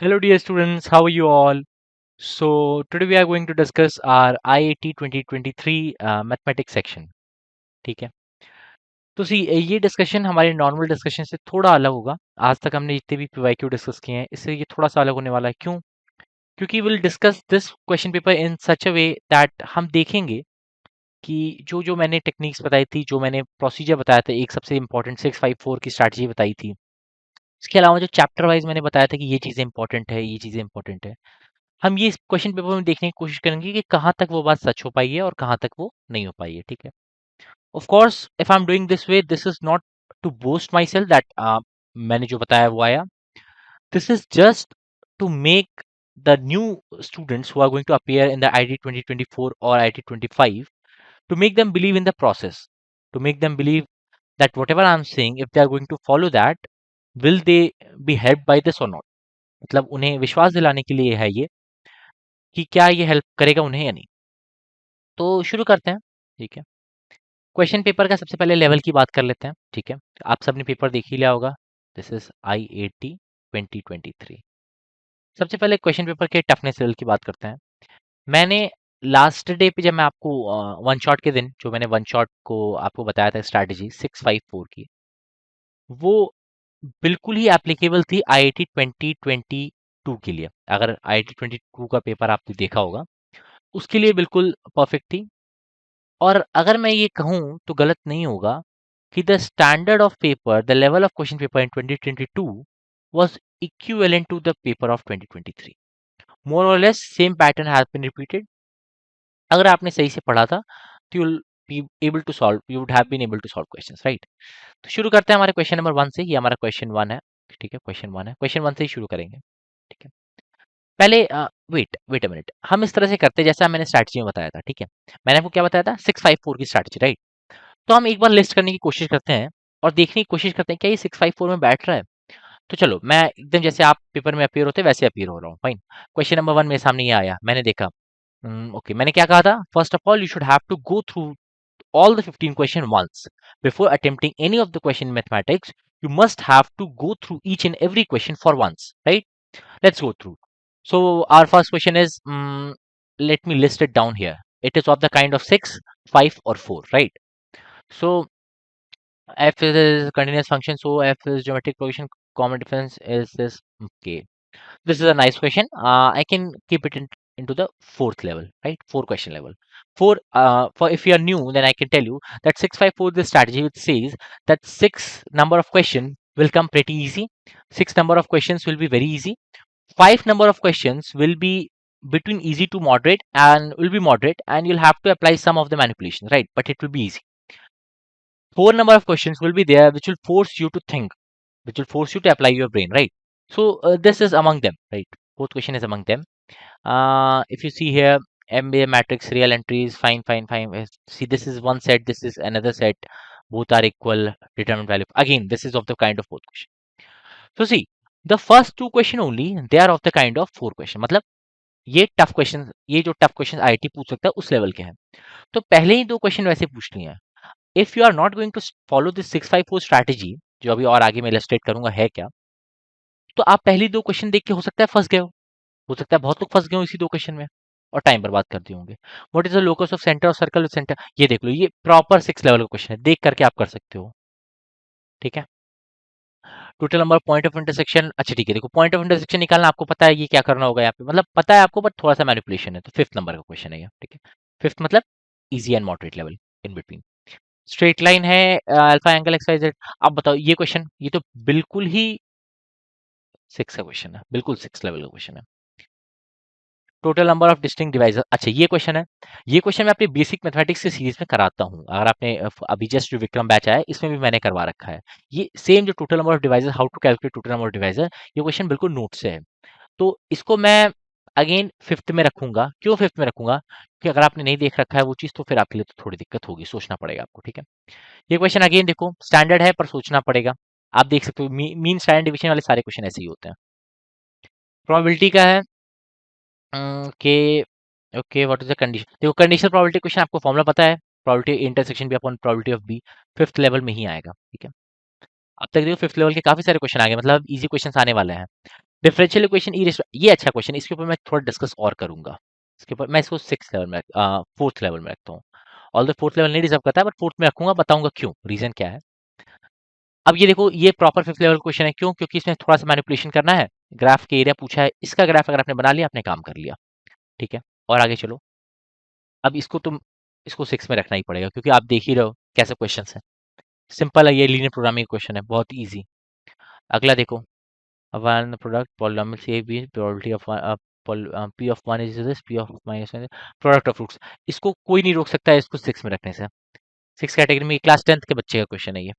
Hello, dear students. How are you all? So, today we are going to discuss our IIT 2023 mathematics section. ठीक है, तो सी ये discussion हमारे normal discussion से थोड़ा अलग होगा। आज तक हमने जितने भी पीवाईक्यू डिस्कस किए हैं, इससे ये थोड़ा सा अलग होने वाला है। क्यों? क्योंकि will discuss this question paper in such a way that हम देखेंगे कि जो मैंने टेक्निक्स बताई थी, जो मैंने प्रोसीजर बताया था, एक सबसे इंपॉर्टेंट 654 की स्ट्रैटेजी बताई थी। इसके अलावा जो चैप्टर वाइज मैंने बताया था कि ये चीज़ें इंपॉर्टेंट है, ये चीज़ें इंपॉर्टेंट है। हम ये इस क्वेश्चन पेपर में देखने की कोशिश करेंगे कि कहाँ तक वो बात सच हो पाई है और कहाँ तक वो नहीं हो पाई है। ठीक है, of course if I am doing this way, this is not to boast myself that मैंने जो बताया वो आया। This is just to make the new students who are going to appear in the IIT 2024 और IIT 25, to make them believe in the process, to make them believe that whatever I'm saying, if they are going to follow that, will they be helped by this or not। मतलब उन्हें विश्वास दिलाने के लिए है ये कि क्या ये हेल्प करेगा उन्हें या नहीं। तो शुरू करते हैं। ठीक है, क्वेश्चन पेपर का सबसे पहले लेवल की बात कर लेते हैं। ठीक है, आप सबने पेपर देख ही लिया होगा। This is IIT 2023। सबसे पहले क्वेश्चन पेपर के टफनेस लेवल की बात करते हैं। मैंने लास्ट डे पे जब मैं आपको वन शॉट के दिन जो मैंने वन शॉट को आपको बताया था स्ट्रैटेजी 654 की, वो बिल्कुल ही एप्लीकेबल थी IIT 2022 के लिए। अगर IIT 22 का पेपर आपने देखा होगा, उसके लिए बिल्कुल परफेक्ट थी। और अगर मैं ये कहूँ तो गलत नहीं होगा कि the standard of paper, the level of question paper in 2022 was equivalent to the paper of 2023। More or less same pattern has been repeated। अगर आपने सही से पढ़ा था तो you'll be able to solve, you would have been able to solve questions, right। तो शुरू करते हैं हमारे क्वेश्चन नंबर 1 से। ये हमारा क्वेश्चन 1 है। ठीक है, क्वेश्चन 1 है, क्वेश्चन 1 से ही शुरू करेंगे। ठीक है, पहले वेट वेट अ मिनट, हम इस तरह से करते हैं जैसा मैंने स्ट्रैटेजी में बताया था। ठीक है, मैंने आपको क्या बताया था, 654 की स्ट्रैटेजी, राइट। तो हम एक बार लिस्ट करने की कोशिश करते हैं और देखने की कोशिश करते हैं क्या ये 654 में बैठ रहा है। तो चलो, मैं एकदम जैसे आप पेपर में अपीयर होते हैं वैसे अपीयर हो रहा हूँ। फाइन, क्वेश्चन नंबर 1 मेरे सामने ये आया, मैंने देखा। ओके, मैंने क्या कहा था, first of all you should have to go through all the 15 question once before attempting any of the question in mathematics। You must have to go through each and every question for once, right? Let's go through। So our first question is, let me list it down here। It is of the kind of 6, 5 or 4, right? So f is a continuous function, so f is geometric progression, common difference is this। Okay, this is a nice question। I can keep it into the fourth level, right? Four question level. For if you are new, then I can tell you that 654 the strategy which says that six number of question will come pretty easy. Six number of questions will be very easy. Five number of questions will be between easy to moderate and will be moderate, and you'll have to apply some of the manipulation, right? But it will be easy. Four number of questions will be there which will force you to think, which will force you to apply your brain, right? So this is among them, right? Fourth question is among them। if you see here, MBA matrix, real entries, fine, fine, fine. See, this is one set, this is another set. Both are equal, determinant value. Again, this is of the kind of fourth question। So see, the first two question only, they are of the kind of four question। मतलब ये tough question, ये जो tough question IT पूछ सकता है उस level के हैं। तो पहले ही दो क्वेश्चन वैसे पूछ लिए हैं। If you are not going to follow this 654 strategy, जो अभी और आगे मैं इलस्ट्रेट करूंगा है क्या, तो आप पहली दो क्वेश्चन देख के हो सकता है फंस गए हो सकता है बहुत लोग फंस गए हो इसी दो क्वेश्चन में और टाइम बर्बाद कर दिए होंगे। What is the locus of centre of circle with centre, ये देख लो, ये प्रॉपर 6 लेवल का क्वेश्चन है, देख करके आप कर सकते हो। ठीक है, total number point of intersection, अच्छा ठीक है, देखो पॉइंट ऑफ इंटरसेक्शन निकालना आपको पता है, ये क्या करना होगा यहाँ पे, मतलब पता है आपको, बट थोड़ा सा मैनिपुलेशन है। तो फिफ्थ नंबर का क्वेश्चन है ये। ठीक है, फिफ्थ मतलब easy and moderate level in between. Straight line है, alpha angle X Y Z. अब बताओ ये क्वेश्चन, ये तो बिल्कुल ही 6 का क्वेश्चन है, बिल्कुल 6 लेवल का क्वेश्चन है। Total number of distinct divisor, अच्छा ये क्वेश्चन है। ये क्वेश्चन मैं अपनी बेसिक मैथमेटिक्स की सीरीज में कराता हूँ। अगर आपने अभी जस्ट जो विक्रम बैच आया है इसमें भी मैंने करवा रखा है। ये सेम जो total number of divisor, how to calculate total number of divisor, ये क्वेश्चन बिल्कुल नोट से है। तो इसको मैं अगेन फिफ्थ में रखूंगा। क्यों फिफ्थ में रखूंगा, क्योंकि अगर आपने नहीं देख रखा है वो चीज तो फिर आपके लिए तो थोड़ी दिक्कत होगी, सोचना पड़ेगा आपको। ठीक है, ये क्वेश्चन अगेन देखो स्टैंडर्ड है पर सोचना पड़ेगा। आप देख सकते हो मीन स्टैंडर्ड डिवीजन वाले सारे क्वेश्चन ऐसे ही होते हैं। प्रोबेबिलिटी का है कि okay, what is the condition, देखो कंडीशनल प्रोबेबिलिटी क्वेश्चन आपको फॉर्मूला पता है, probability intersection B upon probability of b, fifth level में ही आएगा। ठीक है, अब तक देखो फिफ्थ लेवल के काफी सारे क्वेश्चन आ गए, मतलब इजी क्वेश्चन आने वाले हैं। डिफरेंशियल इक्वेशन ये अच्छा क्वेश्चन है, इसके ऊपर मैं थोड़ा डिस्कस और करूंगा। इसके ऊपर मैं इसको 6th लेवल में 4th लेवल में रखता हूँ। ऑल द 4th लेवल नहीं डिजर्व करता है, बट 4th में रखूंगा, बताऊंगा क्यों, रीजन क्या है। अब ये देखो, ये प्रॉपर 5th लेवल क्वेश्चन है, क्यों? क्योंकि इसमें थोड़ा सा मैनिपुलेशन करना है। ग्राफ के एरिया पूछा है, इसका ग्राफ अगर आपने बना लिया, आपने काम कर लिया। ठीक है, और आगे चलो। अब इसको 6 में रखना ही पड़ेगा, क्योंकि आप देख ही रहे हो कैसे क्वेश्चन है। सिंपल है, ये लीनियर प्रोग्रामिंग क्वेश्चन है, बहुत ईजी। अगला देखो, one product polynomial A B probability of P of one is this, P of minus one product of fruits। इसको कोई नहीं रोक सकता है, इसको 6 में रखने से। 6 कैटेगरी में क्लास 10th के बच्चे का क्वेश्चन है ये।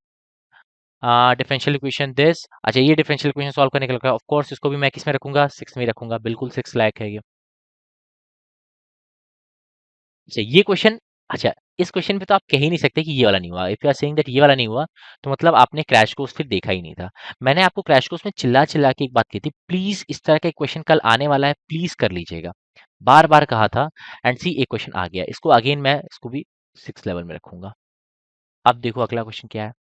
डिफरेंशियल इक्वेशन दिस, अच्छा ये डिफरेंशियल इक्वेशन सॉल्व करने का ऑफ कोर्स इसको भी मैं किस में रखूंगा, 6 में ही रखूंगा, बिल्कुल 6 लायक है ये। अच्छा ये क्वेश्चन, अच्छा इस क्वेश्चन पे तो आप कह ही नहीं सकते कि ये वाला नहीं हुआ। If you are saying that ये वाला नहीं हुआ, तो मतलब आपने क्रैश कोर्स फिर देखा ही नहीं था। मैंने आपको क्रैश कोर्स में चिल्ला चिल्ला के एक बात की थी, प्लीज इस तरह का एक क्वेश्चन कल आने वाला है, प्लीज कर लीजिएगा, बार बार कहा था। एंड सी एक क्वेश्चन आ गया, इसको अगेन मैं इसको भी 6 लेवल में रखूंगा। अब देखो अगला क्वेश्चन क्या है,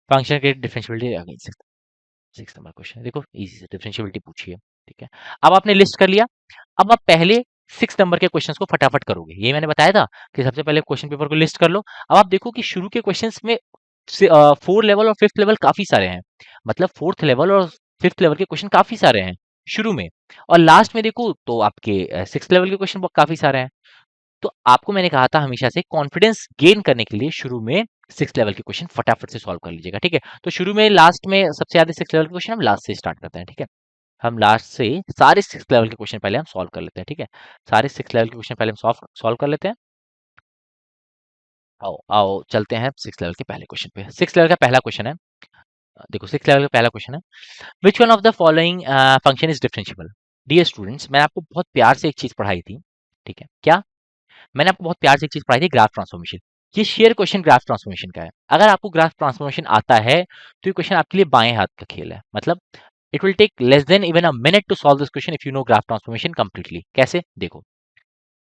फंक्शन के डिफरेंशियबिलिटी अगेन 6 नंबर क्वेश्चन। देखो इजी से डिफरेंशियबिलिटी पूछिए, ठीक है। अब आपने लिस्ट कर लिया, अब आप पहले 6 नंबर के क्वेश्चंस को फटाफट करोगे, ये मैंने बताया था कि सबसे पहले क्वेश्चन पेपर को लिस्ट कर लो। अब आप देखो कि शुरू के क्वेश्चंस में 4 लेवल और 5th लेवल काफी सारे हैं, मतलब 4th लेवल और 5th लेवल के क्वेश्चन काफी सारे हैं शुरू में, और लास्ट में देखो तो आपके 6th लेवल के क्वेश्चन काफी सारे हैं। तो आपको मैंने कहा था हमेशा से कॉन्फिडेंस गेन करने के लिए शुरू में 6th लेवल के क्वेश्चन फटाफट से सॉल्व कर लीजिएगा, ठीक है। तो शुरू में लास्ट में सबसे ज्यादा 6th लेवल के क्वेश्चन हम लास्ट से स्टार्ट करते हैं, ठीक है। हम लास्ट से सारे 6th लेवल के क्वेश्चन पहले हम सॉल्व कर लेते हैं, ठीक है। सारे 6th लेवल के क्वेश्चन पहले हम सॉल्व कर लेते हैं। आओ आओ चलते हैं 6th लेवल के पहले क्वेश्चन पे। 6th लेवल का पहला क्वेश्चन है, देखो 6th लेवल का पहला क्वेश्चन है, which one of the following function is differentiable. Dear students, मैंने आपको बहुत प्यार से एक चीज पढ़ाई थी, ठीक है। क्या? मैंने आपको बहुत प्यार से एक चीज पढ़ाई थी, ग्राफ ट्रांसफॉर्मेशन। ये शेयर क्वेश्चन ग्राफ ट्रांसफॉर्मेशन का है। अगर आपको ग्राफ ट्रांसफॉर्मेशन आता है तो ये क्वेश्चन आपके लिए बाएं हाथ का खेल है, मतलब it will take less than even a minute to solve this question if you know graph transformation completely. कैसे? देखो,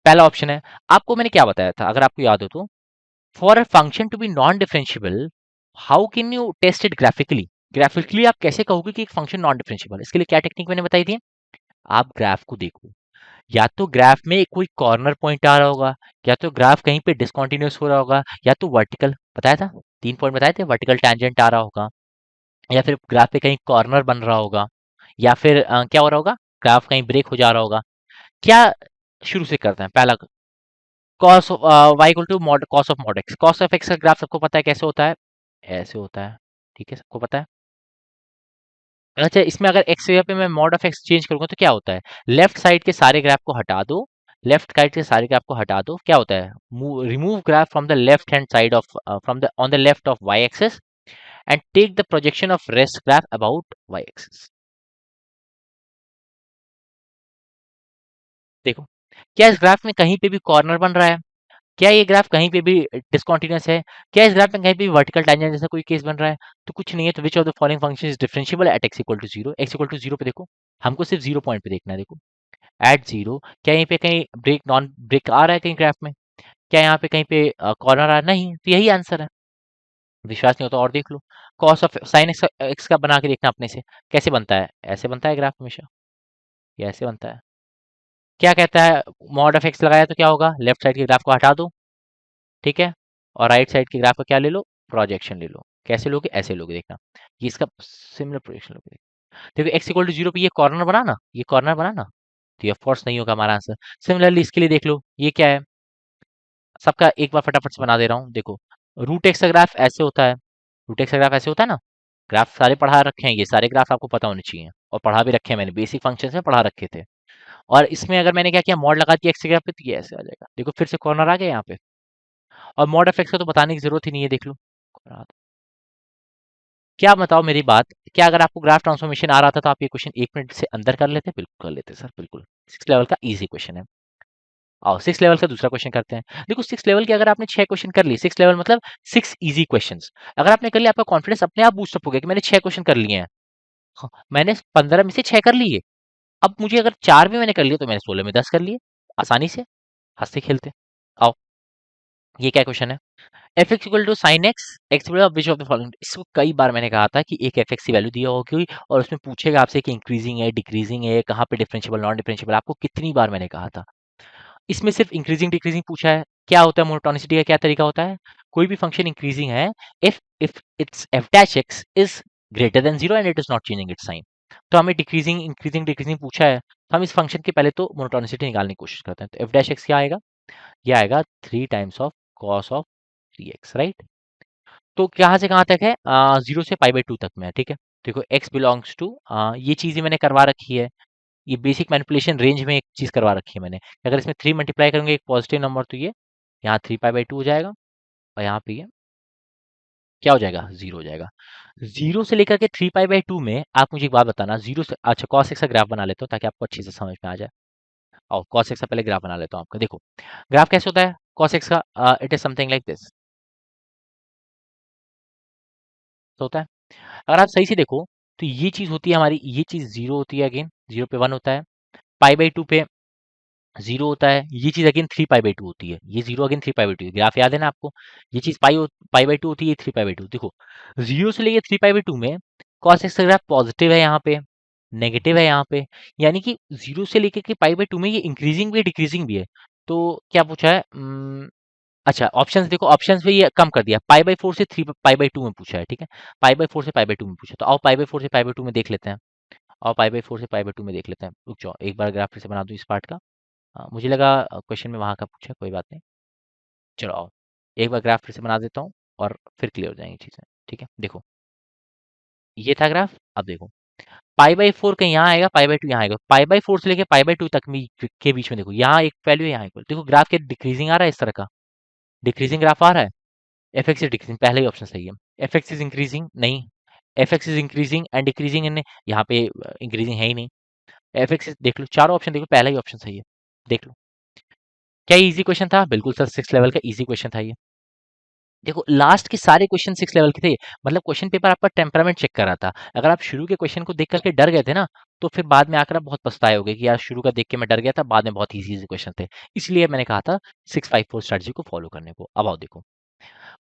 पहला ऑप्शन है, आपको मैंने क्या बताया था अगर आपको याद हो तो, for a function to be non differentiable how can you test it graphically. Graphically आप कैसे कहोगे कि एक फंक्शन नॉन डिफरेंशिएबल, इसके लिए क्या टेक्निक मैंने बताई थी। आप ग्राफ को देखो, या तो ग्राफ में कोई कॉर्नर पॉइंट आ रहा होगा, या तो ग्राफ कहीं पे डिसकंटिन्यूअस हो रहा होगा, या तो वर्टिकल, बताया था 3 पॉइंट बताए थे, वर्टिकल टैंजेंट आ रहा होगा, या फिर ग्राफ पे कहीं कॉर्नर बन रहा होगा, या फिर क्या हो रहा होगा, ग्राफ कहीं ब्रेक हो जा रहा होगा। क्या शुरू से करते हैं, पहला cos y equal to mod cos of mod x. Cos of x का ग्राफ सबको पता है कैसे होता है, ऐसे होता है, ठीक है, सबको पता है। अच्छा इसमें अगर एक्स जगह पे मैं मॉड ऑफ एक्स चेंज करूंगा तो क्या होता है, लेफ्ट साइड के सारे ग्राफ को हटा दो, लेफ्ट साइड के सारे ग्राफ को हटा दो, क्या होता है, remove graph from the left hand side of from the on the left of y axis and take the projection of rest graph about y axis. देखो, क्या इस ग्राफ में कहीं पे भी कॉर्नर बन रहा है, क्या ये ग्राफ कहीं पे भी डिसकंटीन्यूअस है, क्या इस ग्राफ में कहीं पे भी वर्टिकल टांजेंट जैसा कोई केस बन रहा है, तो कुछ नहीं है। तो which of the following function is differentiable at x equal to zero. X equal to zero पे देखो, हमको सिर्फ जीरो पॉइंट पे देखना है। देखो एट जीरो, क्या यहीं पे कहीं ब्रेक नॉन ब्रेक आ रहा है कहीं ग्राफ में, क्या यहाँ पे कहीं पे कॉर्नर आ रहा है, नहीं, तो यही आंसर है। विश्वास नहीं होता और देख लो, कॉस ऑफ साइन एक्स का बना के देखना अपने से, कैसे बनता है, ऐसे बनता है ग्राफ हमेशा, ये ऐसे बनता है। क्या कहता है, मॉड ऑफ एक्स लगाया तो क्या होगा, लेफ्ट साइड के ग्राफ को हटा दो, ठीक है, और राइट साइड के ग्राफ का क्या ले लो, प्रोजेक्शन ले लो। कैसे लोगे, ऐसे लोगे, देखना ये इसका सिमिलर प्रोजेक्शन लोगे। देखो एक्स इक्वल टू जीरो पे ये कॉर्नर बना ना, ये कॉर्नर बना ना, तो ये ऑफ कोर्स नहीं होगा हमारा आंसर। सिमिलरली इसके लिए देख लो, ये क्या है, सबका एक बार फटाफट से बना दे रहा हूँ। देखो रूट एक्स का ग्राफ ऐसे होता है, रूट एक्स का ग्राफ ऐसे होता है ना, ग्राफ सारे पढ़ा रखे हैं, ये सारे ग्राफ आपको पता होने चाहिए, और पढ़ा भी रखे हैं मैंने, बेसिक फंक्शंस में पढ़ा रखे थे। और इसमें अगर मैंने क्या किया, मॉड लगा दिया एक्स के ग्राफ पे, तो ये ऐसे आ जाएगा। देखो फिर से कॉर्नर आ गया यहाँ पे, और मॉड ऑफ एक्स का तो बताने की जरूरत ही नहीं है, देख लो। क्या बताओ मेरी बात, क्या अगर आपको ग्राफ ट्रांसफॉर्मेशन आ रहा था तो आप ये क्वेश्चन 1 मिनट से अंदर कर लेते? बिल्कुल कर लेते सर, बिल्कुल। 6 लेवल का इजी क्वेश्चन है। आओ 6 लेवल का दूसरा क्वेश्चन करते हैं। देखो 6 लेवल के अगर आपने 6 क्वेश्चन कर लिए, 6 लेवल मतलब 6 इजी क्वेश्चंस, अगर आपने कर लिया, आपका कॉन्फिडेंस अपने आप बूस्ट अप हो गया कि मैंने 6 क्वेश्चन कर लिए हैं। हाँ, मैंने 15 में से 6 कर लिए, अब मुझे अगर 4 भी मैंने कर लिए तो मैंने 16 में 10 कर लिए, आसानी से, हंसते खेलते। आओ, ये क्या क्वेश्चन है, f x equal to sine x x which of the following. इसको कई बार मैंने कहा था कि एक एफ एक्स की वैल्यू दिया होगी और उसमें पूछेगा आपसे कि इंक्रीजिंग है, डिक्रीजिंग है, कहाँ पे डिफरेंशियबल, नॉन डिफरेंशियबल। आपको कितनी बार मैंने कहा था। इसमें सिर्फ इंक्रीजिंग डिक्रीजिंग पूछा है। क्या होता है मोनोटोनिसिटी का क्या तरीका होता है? कोई भी फंक्शन इंक्रीजिंग है if its f dash x is greater than zero and it is not changing its sign. तो हमें डिक्रीजिंग इंक्रीजिंग डिक्रीजिंग पूछा है, तो हम इस फंक्शन के पहले तो मोनोटोनिसिटी निकालने की कोशिश करते हैं। तो एफ डैश एक्स क्या आएगा? ये आएगा 3 times of cos of 3x, right. तो कहाँ से कहाँ तक है? 0 से π/2 तक में है, ठीक है। देखो x बिलोंग्स टू, ये चीजें मैंने करवा रखी है। ये बेसिक मैनिपुलेशन रेंज में एक चीज करवा रखी है मैंने। अगर इसमें 3 मल्टीप्लाई करेंगे एक पॉजिटिव नंबर, तो ये यहाँ 3π/2 हो जाएगा और यहाँ पे ये क्या हो जाएगा? 0 हो जाएगा। 0 से लेकर के 3π/2 में आप मुझे एक बात बताना, 0 से, अच्छा cos x का ग्राफ बना लेता हूँ ताकि आपको अच्छे से समझ में आ जाए। और cos x का पहले ग्राफ बना लेता हूँ आपका। देखो ग्राफ कैसे होता है cos x का? It is something like this होता है। अगर आप सही से देखो तो ये चीज होती है हमारी, ये चीज 0 होती है, अगेन 0 पे 1 होता है, π/2 पे 0 होता है, ये चीज अगेन 3π/2 होती है, ये 0 अगेन 3π/2, ग्राफ याद है ना आपको? ये चीज π/2 होती है, ये 3π/2। देखो 0 से लेके 3π/2 में cos x का ग्राफ पॉजिटिव है यहाँ पे, नेगेटिव है यहाँ पे, यानी कि 0 से लेके के π/2 में ये इंक्रीजिंग भी है डिक्रीजिंग भी है। तो क्या पूछा है? अच्छा ऑप्शंस देखो, ऑप्शंस में ये कम कर दिया, π/4 से 3π/2 में पूछा है, ठीक है। π/4 से π/2 में पूछा, तो आओ π/4 से π/2 में देख लेते हैं। आओ π/4 से π/2 में देख लेते हैं। रुक जाओ एक बार ग्राफ फिर से बना दूं इस पार्ट का। मुझे लगा क्वेश्चन में वहां का पूछा, कोई बात नहीं। चलो आओ एक बार ग्राफ फिर से बना देता हूँ और फिर क्लियर हो जाएंगी चीजें, ठीक है। देखो ये था ग्राफ, अब देखो π/4 कहीं यहाँ आएगा, π/2 यहाँ आएगा, π/4 से लेके π/2 तक में के बीच में देखो यहाँ एक वैल्यू है, यहाँ एक value। देखो ग्राफ के डिक्रीजिंग आ रहा है इस तरह का, डिक्रीजिंग ग्राफ आ रहा है। एफ एक्स इज डिक्रीजिंग, पहला ही ऑप्शन सही है। एफ एक्स इज इंक्रीजिंग नहीं, F x is increasing and decreasing in, यहाँ पे इंक्रीजिंग है ही नहीं। एफ एक्स देख लो, चारों ऑप्शन देख लो, पहला ही ऑप्शन सही है, देख लो। क्या इजी क्वेश्चन था? बिल्कुल सर, 6 लेवल का इजी क्वेश्चन था ये। देखो लास्ट के सारे क्वेश्चन 6 लेवल के थे, मतलब क्वेश्चन पेपर आपका टेम्परामेंट चेक कर रहा था। अगर आप शुरू के क्वेश्चन को देख करके डर गए थे ना, तो फिर बाद में आकर आप बहुत पछताए होगे कि यार शुरू का देख के मैं डर गया था, बाद में बहुत इजी इजी क्वेश्चन थे। इसलिए मैंने कहा था 654 स्ट्रेटजी को फॉलो करने को। अब आओ देखो,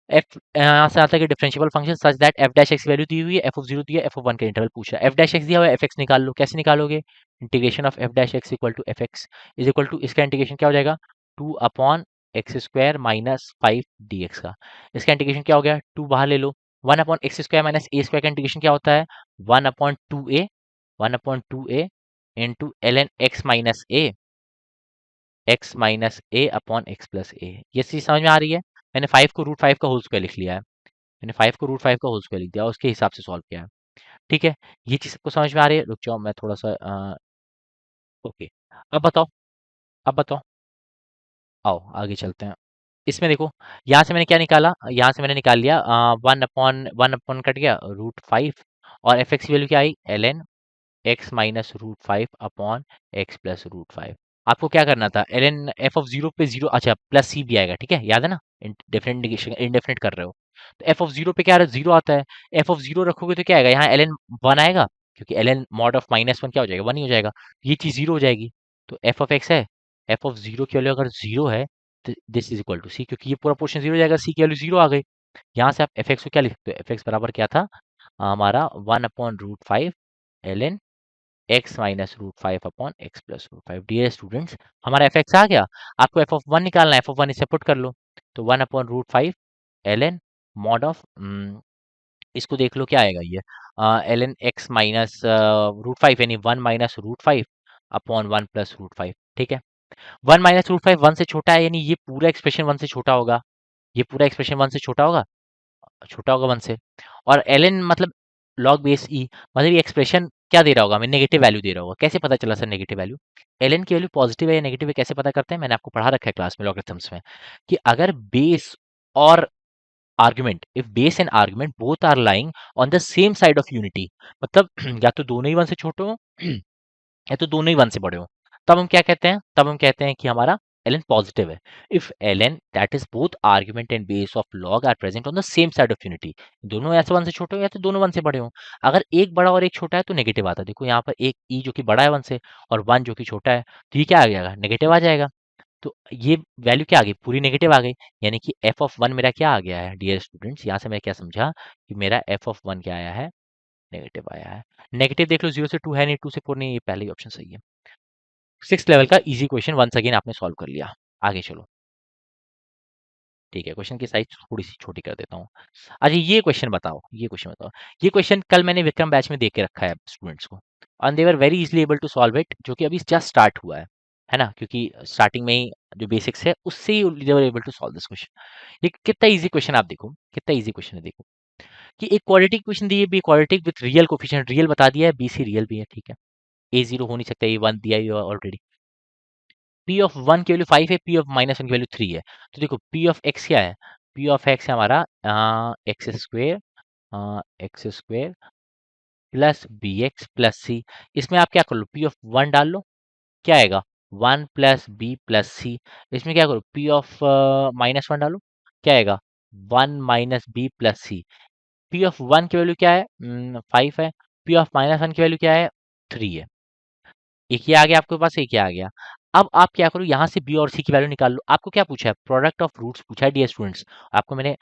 एफ यहाँ से आता है कि differential function such that F dash X value दी हुई है, एफ ऑफ जीरो दिया है, एफ ऑफ वन का इंटरवल पूछ रहा है, एफ डैश एक्स दिया हुआ है, एफ एक्स निकाल लो। कैसे निकालोगे? Integration of f dash x equal to f x is equal to, इसका इंटीग्रेशन क्या हो जाएगा? 2/x² - 5 dx का। इसका इंटीग्रेशन क्या हो गया? 2 बाहर ले लो, 1/x² - a² का इंटीग्रेशन क्या होता है? 1/2a, 1/2a into ln x - a ये चीज समझ में आ रही है? मैंने 5 को √5 का होल स्क्वायर लिख लिया है, मैंने 5 को √5 का होल स्क्वायर लिख दिया, उसके हिसाब से सॉल्व किया है, ठीक है। ये चीज सबको समझ में आ रही है? रुक जाओ मैं थोड़ा सा ओके। अब बताओ, अब बताओ, आओ आगे चलते हैं। इसमें देखो यहाँ से मैंने क्या निकाला, यहाँ से मैंने निकाल लिया 1/1 कट गया √5, और एफ एक्स की वैल्यू क्या आई? ln x - √5/x + √5। आपको क्या करना था? ln एफ ऑफ जीरो पे जीरो, अच्छा प्लस सी भी आएगा, ठीक है, याद है ना? डेफिनेट इंडेफिनेट कर रहे हो, तो एफ ऑफ जीरो पे क्या जीरो आता है, एफ ऑफ जीरो रखोगे तो क्या आएगा? यहाँ ln 1 आएगा, क्योंकि ln mod ऑफ -1 क्या हो जाएगा? 1 ही हो जाएगा, ये चीज जीरो हो जाएगी। तो एफ ऑफ एक्स है, एफ ऑफ जीरो की वैल्यू अगर जीरो है तो दिस इज इक्वल टू सी, क्योंकि ये पूरा पोर्शन जीरो हो जाएगा, सी की वैल्यू जीरो आ गई। यहाँ से आप एफ एक्स को क्या लिख सकते हो? एफ एक्स बराबर क्या था हमारा? 1/√5 ln x - √5/x + √5। Dear students, हमारा एफ एक्स आ गया। आपको एफ ऑफ वन निकालना है, एफ ऑफ वन इसे पुट कर लो, तो 1/√5 ln mod ऑफ, इसको देख लो क्या आएगा ये, ln x - √5 यानी 1 - √5/1 + √5, ठीक है। 1 - √5 1 से छोटा है, यानी ये पूरा एक्सप्रेशन 1 से छोटा होगा, ये पूरा एक्सप्रेशन 1 से छोटा होगा 1 से। और ln मतलब log बेस ई, मतलब ये एक्सप्रेशन क्या दे रहा होगा हमें? नेगेटिव वैल्यू दे रहा होगा। कैसे पता चला सर नेगेटिव वैल्यू? ln की वैल्यू पॉजिटिव है या नेगेटिव है कैसे पता करते हैं? मैंने आपको पढ़ा रखा है क्लास में लॉगरिथम्स में, कि अगर बेस और argument, if base and argument both are lying on the same side of unity, मतलब या तो दोनों ही 1 से छोटे हो या तो दोनों ही 1 से बड़े हो, तब हम क्या कहते हैं? तब हम कहते हैं कि हमारा ln पॉजिटिव है। If ln that is both argument and base of log are present on the same side of unity, दोनों या तो 1 से छोटे हो या तो दोनों 1 से बड़े हो। अगर एक बड़ा और एक छोटा है तो नेगेटिव आता है। देखो यहाँ पर एक ई जो कि बड़ा है 1 से और 1 जो कि छोटा है, तो ये क्या आ जाएगा? नेगेटिव आ जाएगा। तो ये वैल्यू क्या आ गई, पूरी नेगेटिव आ गई। यानी कि एफ ऑफ वन मेरा क्या आ गया है डियर स्टूडेंट्स, यहाँ से मैं क्या समझा कि मेरा एफ ऑफ वन क्या आया है, नेगेटिव आया है। नेगेटिव देख लो, 0 से 2 है नहीं, 2 से 4 नहीं, ये पहले ही ऑप्शन सही है। सिक्स लेवल का इजी क्वेश्चन वंस अगेन आपने सॉल्व कर लिया। आगे चलो। ठीक है, क्वेश्चन की साइज थोड़ी सी छोटी कर देता हूँ। अच्छा ये क्वेश्चन बताओ, ये क्वेश्चन कल मैंने विक्रम बैच में दे के रखा है स्टूडेंट्स को, and they were very easily able to solve it, जो कि अभी जस्ट स्टार्ट हुआ है ना, क्योंकि स्टार्टिंग में ही जो बेसिक्स है उससे ही they were able to solve this question. ये कितना इजी क्वेश्चन, आप देखो कितना इजी क्वेश्चन है। देखो कि एक क्वाड्रेटिक क्वेश्चन दी है, be quadratic with real coefficient, real बता दिया है, बी सी रियल भी है, ठीक है। ए जीरो हो नहीं सकता, ए वन दिया ही ऑलरेडी। पी ऑफ वन की वैल्यू 5 है, पी ऑफ माइनस वन की वैल्यू 3 है। तो देखो पी ऑफ एक्स क्या है, पी ऑफ एक्स है हमारा X square, X square plus B X plus C. इसमें आप क्या कर लो, पी ऑफ वन डाल लो, क्या आएगा, one plus B plus C. इसमें क्या करो, पी ऑफ माइनस वन डालो, क्या आएगा, one minus b plus c. P of one की वैल्यू क्या है, 5 है, पी ऑफ माइनस वन की वैल्यू क्या है, 3 है। एक ये आ गया आपके पास, एक ये आ गया। अब आप क्या करो, यहाँ से बी और सी की वैल्यू निकाल लो। आपको क्या पूछा है, प्रोडक्ट ऑफ रूट्स पूछा है डियर स्टूडेंट्स। आपको मैंने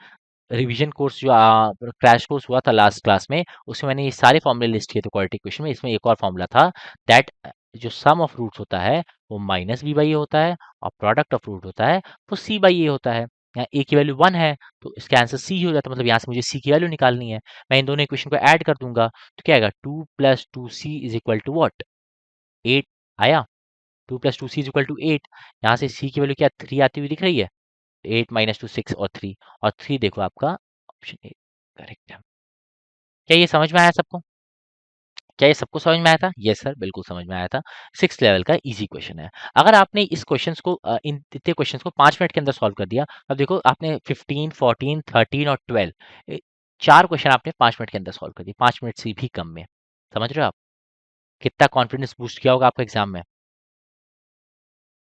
रिवीजन कोर्स जो क्रैश कोर्स हुआ था लास्ट क्लास में, उसमें मैंने ये सारे फॉर्मूले लिस्ट किए थे क्वाड्रेटिक इक्वेशन में। इसमें एक और फॉर्मूला था दैट जो सम ऑफ रूट्स होता है वो माइनस बी बाई ए होता है, और प्रोडक्ट ऑफ रूट होता है वो सी बाई ए होता है। यहाँ ए की वैल्यू 1 है तो इसका आंसर सी ही हो जाता है, मतलब यहाँ से मुझे सी की वैल्यू निकालनी है। मैं इन दोनों इक्वेशन को ऐड कर दूंगा तो क्या आएगा, 2 + 2c is equal to what, 8 आया। 2 + 2c इज इक्वल टू 8। यहाँ से सी की वैल्यू क्या 3 आती हुई दिख रही है, 8 - 2 6 और 3, और 3 देखो आपका ऑप्शन ए करेक्ट है। क्या ये समझ में आया सबको, क्या ये सबको समझ में आया था, यस सर बिल्कुल समझ में आया था। सिक्स लेवल का इजी क्वेश्चन है। अगर आपने इस क्वेश्चन को इन इतने क्वेश्चन को 5 मिनट के अंदर सॉल्व कर दिया, अब देखो आपने 15 14 13 और 12 चार क्वेश्चन आपने 5 मिनट के अंदर सॉल्व कर दिए, 5 मिनट से भी कम में। समझ रहे हो आप कितना कॉन्फिडेंस बूस्ट किया होगा आपका एग्जाम में।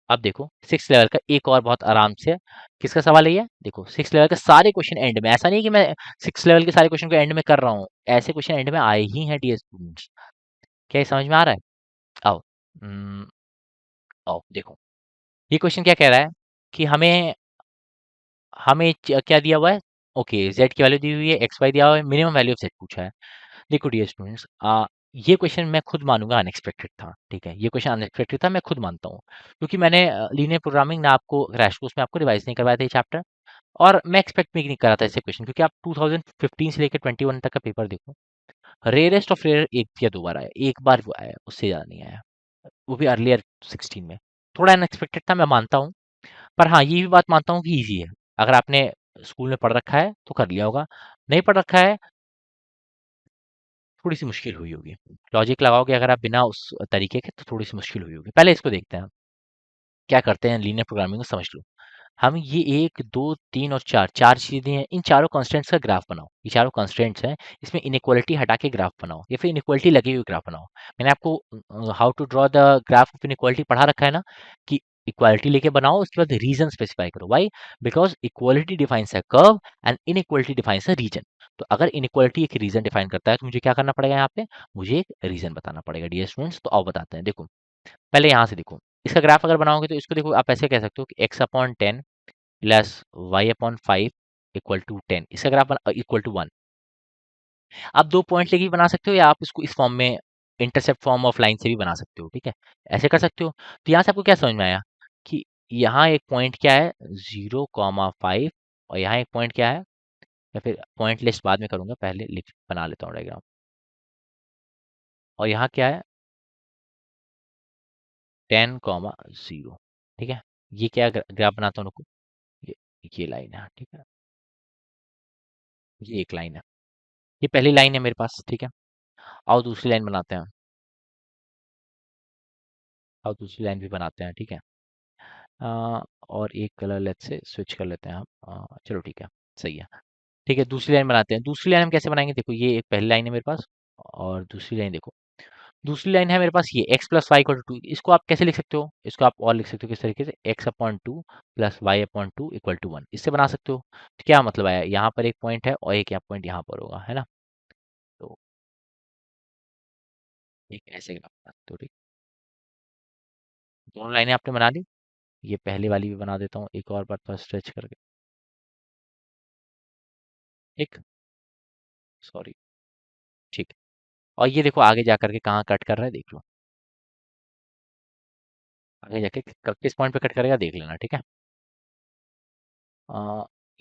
अब देखो सिक्स लेवल का एक और बहुत आराम से, किसका सवाल है ये, देखो सिक्स लेवल के सारे क्वेश्चन एंड में, ऐसा नहीं कि मैं सिक्स लेवल के सारे क्वेश्चन को एंड में कर रहा हूँ, ऐसे क्वेश्चन एंड में आए ही हैं डियर स्टूडेंट्स। क्या ये समझ में आ रहा है, आओ। हम्म, आओ देखो ये क्वेश्चन क्या कह रहा है कि हमें हमें क्या दिया हुआ है, ओके जेड की वैल्यू दी हुई है, एक्स वाई दिया हुआ है, मिनिमम वैल्यू ऑफ जेड पूछा है। देखो डियर स्टूडेंट्स, ये क्वेश्चन मैं खुद मानूंगा अनएक्सपेक्टेड था, ठीक है, ये क्वेश्चन अनएक्सपेक्टेड था, मैं खुद मानता हूँ, क्योंकि मैंने लीनियर प्रोग्रामिंग ना आपको क्रैश कोर्स में आपको रिवाइज नहीं करवाया था ये चैप्टर, और मैं एक्सपेक्ट भी नहीं कर रहा था ऐसे क्वेश्चन, क्योंकि आप 2015 से लेकर 21 तक का पेपर देखो, रेयरेस्ट ऑफ रेयर एक या दो बार आया, एक बार वो आया, उससे ज़्यादा नहीं आया, वो भी अर्लियर 16 में। थोड़ा अनएक्सपेक्टेड था, मैं मानता हूँ, पर हाँ ये भी बात मानता हूँ कि ईजी है। अगर आपने स्कूल में पढ़ रखा है तो कर लिया होगा, नहीं पढ़ रखा है थोड़ी सी मुश्किल हुई होगी। लॉजिक लगाओगे अगर आप बिना उस तरीके के, तो थोड़ी सी मुश्किल हुई होगी। पहले इसको देखते हैं क्या करते हैं, लीनियर प्रोग्रामिंग को समझ लो। हम ये एक दो तीन और चार, चार चीजें हैं, इन चारों कंस्ट्रेंट्स का ग्राफ बनाओ, ये चारों कंस्ट्रेंट्स हैं, इसमें इनइक्वालिटी हटा के ग्राफ बनाओ, या फिर इनइक्वालिटी लगी हुई ग्राफ बनाओ। मैंने आपको how to draw the graph of inequality पढ़ा रखा है ना, कि इक्वालिटी लेके बनाओ, उसके बाद रीजन स्पेसिफाई करो। Why, because equality defines a curve and inequality defines a region. तो अगर इनइक्वालिटी एक रीजन डिफाइन करता है तो मुझे क्या करना पड़ेगा, यहाँ पे मुझे एक रीजन बताना पड़ेगा डियर स्टूडेंट्स। तो आओ बताते हैं, देखो पहले यहाँ से देखो, इसका ग्राफ अगर बनाओगे तो इसको देखो, आप ऐसे कह सकते हो कि x/10 plus y/5 equal to 10, इसका ग्राफ इक्वल टू 1। आप दो पॉइंट लेके भी बना सकते हो, या आप इसको इस फॉर्म में इंटरसेप्ट फॉर्म ऑफ लाइन से भी बना सकते हो, ठीक है, ऐसे कर सकते हो। तो यहाँ से आपको क्या समझ में आया कि यहाँ एक पॉइंट क्या है 0,5, और यहाँ एक पॉइंट क्या है, या फिर पॉइंट लिस्ट बाद में करूंगा, पहले लिख बना लेता हूँ डायग्राम। और यहाँ क्या है 10,0, ठीक है। ये क्या ग्राफ बनाता हूँ, रुको, ये लाइन है, ठीक है, ये एक लाइन है, ये पहली लाइन है मेरे पास, ठीक है। आओ दूसरी लाइन बनाते हैं, आओ दूसरी लाइन भी बनाते हैं, ठीक है। और एक कलर लेट्स से स्विच कर लेते हैं हम, चलो ठीक है, सही है, ठीक है। दूसरी लाइन बनाते हैं, दूसरी लाइन हम कैसे बनाएंगे, देखो ये एक पहली लाइन है मेरे पास, और दूसरी लाइन देखो, दूसरी लाइन है मेरे पास ये x+y=2, इसको आप कैसे लिख सकते हो, इसको आप और लिख सकते हो किस तरीके से, x/2 plus y/2 equal to 1, इससे बना सकते हो। तो क्या मतलब आया, यहाँ पर एक पॉइंट है और एक यहाँ पॉइंट यहाँ पर होगा, है ना। तो एक ऐसे ग्राफ बना सकते हो, ठीक, दोनों लाइनें आपने बना ली। ये पहले वाली भी बना देता हूँ एक और बार थोड़ा स्ट्रेच करके। एक, सॉरी, ठीक है। और ये देखो आगे जा करके कहाँ कट कर रहा है देख लो, आगे जाके किस पॉइंट पे कट करेगा देख लेना, ठीक है।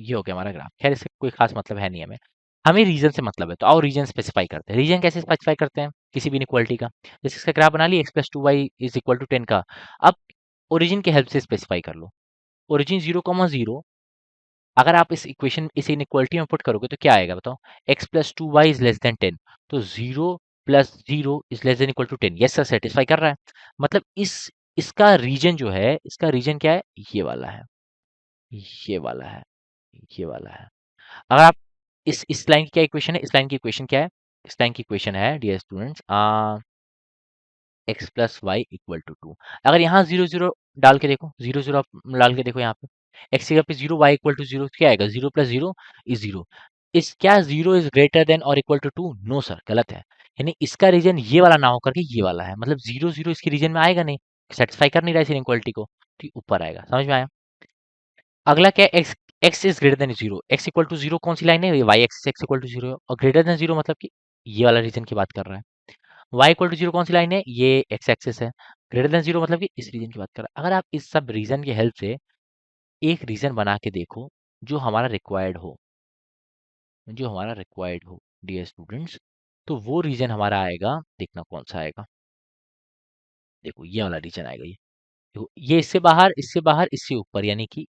ये हो गया हमारा ग्राफ। खैर इससे कोई खास मतलब है नहीं हमें, हमें रीजन से मतलब है। तो आओ रीजन स्पेसिफाई करते हैं। रीजन कैसे स्पेसिफाई करते हैं किसी भी इनक्वालिटी का? जैसे इसका ग्राफ बना लिया, x plus two y is equal to 10 का। अब ओरिजिन की हेल्प से स्पेसिफाई कर लो। ओरिजिन 0,0, अगर आप इस इक्वेशन इस इनइक्वालिटी में पुट करोगे तो क्या आएगा बताओ? X plus two y is less than 10, तो 0 + 0 is less than equal to 10। Yes sir, satisfy कर रहा है। मतलब इसका रीजन जो है, इसका रीजन क्या है? ये वाला है, ये वाला है, ये वाला है। अगर आप इस लाइन की क्या इक्वेशन है? इस लाइन की इक्वेशन क्या है? इस लाइन की इक्वेशन है dear students, x plus y equal to 2। अगर यहाँ 0 0 डाल के देखो, 0 0 आप डाल के देखो यहाँ पे, एक्स की जगह पे 0, वाई इक्वल टू 0, क्या आएगा? 0 + 0 इज 0। इस क्या 0 इज ग्रेटर देन और इक्वल टू 2? नो सर, गलत है। यानी इसका रीजन ये वाला ना होकर के ये वाला है, मतलब 0 0 इसके रीजन में आएगा नहीं, सेटिस्फाई कर नहीं रहा है इस इनइक्वालिटी को, ठीक, ऊपर आएगा। समझ में आया? अगला क्या है? X, x is greater than 0, x equal to 0 कौन सी लाइन है? Y x, x equal to 0 और ग्रेटर देन 0 मतलब कि ये वाला रीजन की बात कर रहा है। y इक्वल टू 0 कौन सी लाइन है? ये एक्स एक्सिस है। ग्रेटर देन 0 मतलब कि इस रीजन की बात कर रहा है। अगर आप इस सब रीजन की हेल्प से एक रीजन बना के देखो जो हमारा रिक्वायर्ड हो, जो हमारा रिक्वायर्ड हो डियर स्टूडेंट्स, तो वो रीजन हमारा आएगा, देखना कौन सा आएगा। देखो ये वाला रीजन आएगा, ये देखो, ये इससे बाहर, इससे बाहर, इससे ऊपर, यानी कि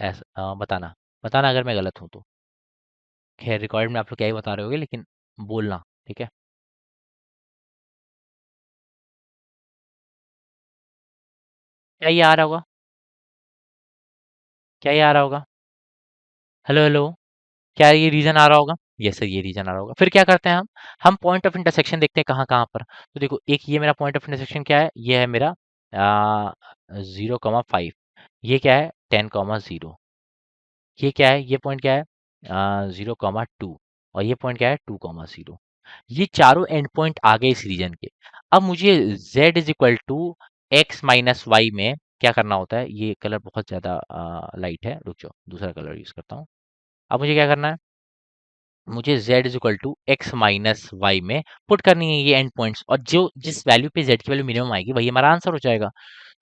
ऐसा बताना, बताना अगर मैं गलत हूं तो। खैर रिकॉर्ड में आप लोग क्या ही बता रहे होगे, लेकिन बोलना, ठीक है। क्या ये आ रहा होगा? क्या ये आ रहा होगा? हेलो हेलो, क्या ये रीजन आ रहा होगा? यस सर, ये रीजन आ रहा होगा। फिर क्या करते हैं हम पॉइंट ऑफ इंटरसेक्शन देखते हैं कहाँ कहाँ पर। तो देखो, एक ये मेरा पॉइंट ऑफ इंटरसेक्शन क्या है? ये है मेरा 0,5। ये क्या है? 10,0। ये क्या है? ये पॉइंट क्या है? 0,2। और ये पॉइंट क्या है? 2,0। ये चारों एंड पॉइंट आ गए इस रीजन के। अब मुझे z is equal to x minus y में क्या करना होता है? ये कलर बहुत ज्यादा लाइट है, रुक जाओ दूसरा कलर यूज करता हूँ। अब मुझे क्या करना है? मुझे z is equal to x minus y में पुट करनी है ये एंड पॉइंट्स, और जो जिस वैल्यू पे z की वैल्यू मिनिमम आएगी वही हमारा आंसर हो जाएगा।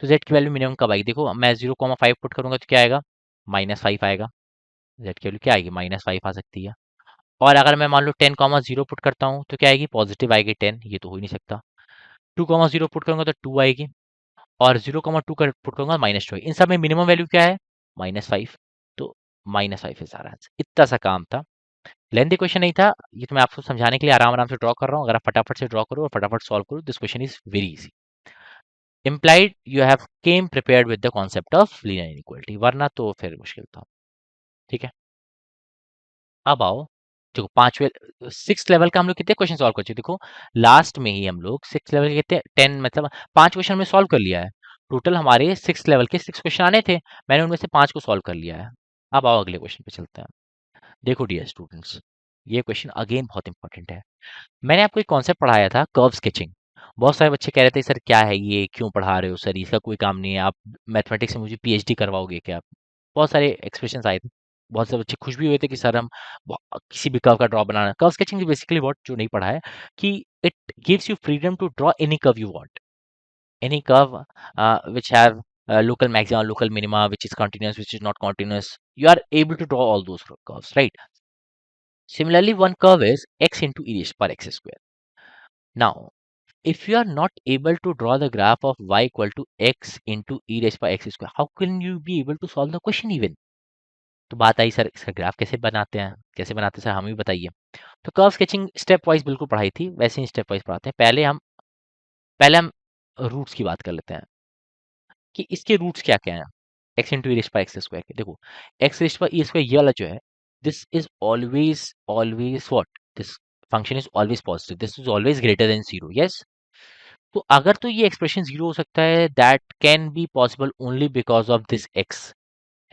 तो z की वैल्यू मिनिमम कब आएगी? देखो मैं 0,5 पुट करूंगा तो क्या आएगा? -5 आएगा। z की वैल्यू क्या आएगी? -5 आ सकती है। और अगर मैं मान लो 10,0 पुट करता हूँ तो क्या आएगी? पॉजिटिव आएगी 10, ये तो हो ही नहीं सकता। 2,0 पुट करूंगा तो 2 आएगी, और 0,2 कर पुट करूंगा -2 आएगी। इन सब में मिनिमम वैल्यू क्या है? -5। तो -5 इज आवर आंसर। इतना सा काम था, लेंथी क्वेश्चन नहीं था। ये तो मैं आपको समझाने के लिए आराम आराम से ड्रॉ कर रहा हूँ। अगर आप फटाफट से ड्रॉ करो और फटाफट सॉल्व करो, this question is very easy. Implied you have came prepared with the concept of linear inequality, वरना तो फिर मुश्किल था, ठीक है। अब आओ, देखो पांचवे, सिक्स लेवल का हम लोग कितने क्वेश्चन सॉल्व कर चुके? देखो लास्ट में ही हम लोग सिक्स लेवल के कितने 10, मतलब 5 क्वेश्चन में सॉल्व कर लिया है। टोटल हमारे सिक्स लेवल के 6 क्वेश्चन आने थे, मैंने उनमें से 5 को सॉल्व कर लिया है। अब आओ अगले क्वेश्चन पे चलते हैं। देखो डियर स्टूडेंट्स, ये क्वेश्चन अगेन बहुत इंपॉर्टेंट है। मैंने आपको एक कॉन्सेप्ट पढ़ाया था, कर्व स्केचिंग। बहुत सारे बच्चे कह रहे थे सर क्या है ये, क्यों पढ़ा रहे हो सर, इसका कोई काम नहीं है, आप मैथमेटिक्स में मुझे पीएचडी करवाओगे क्या? बहुत सारे एक्सप्रेशंस आए थे। बहुत से बच्चे खुश भी हुए थे कि सर हम किसी भी कर्व का ड्रॉ बनाना। कर्व स्केचिंग बेसिकली व्हाट, जो नहीं पढ़ा है, कि it gives you freedom to draw any curve you want, any curve which have local maxima, local minima, which is continuous, which is not continuous. You are able to draw all those curves, right? Similarly, one curve is x into e raised per x square. Now, if you are not able to draw the graph of y equal to x into e raised by x square, how can you be able to solve the question even? तो बात आई sir इसका graph कैसे बनाते हैं, कैसे बनाते हैं sir, हमें भी बताइए। तो कर्व स्केचिंग स्टेप वाइज बिल्कुल पढ़ाई थी, वैसे ही स्टेप वाइज पढ़ाते हैं। पहले हम रूट्स की बात कर लेते हैं कि इसके रूट्स क्या क्या हैं। एक्स इंटू ई पर एक्स स्क्वायर के, देखो एक्स पर ई स्क्वायर ये वाला जो है, this is always always what, this function is always positive, this is always greater than zero, yes. तो अगर तो ये एक्सप्रेशन जीरो हो सकता है, that can be possible only because of this x,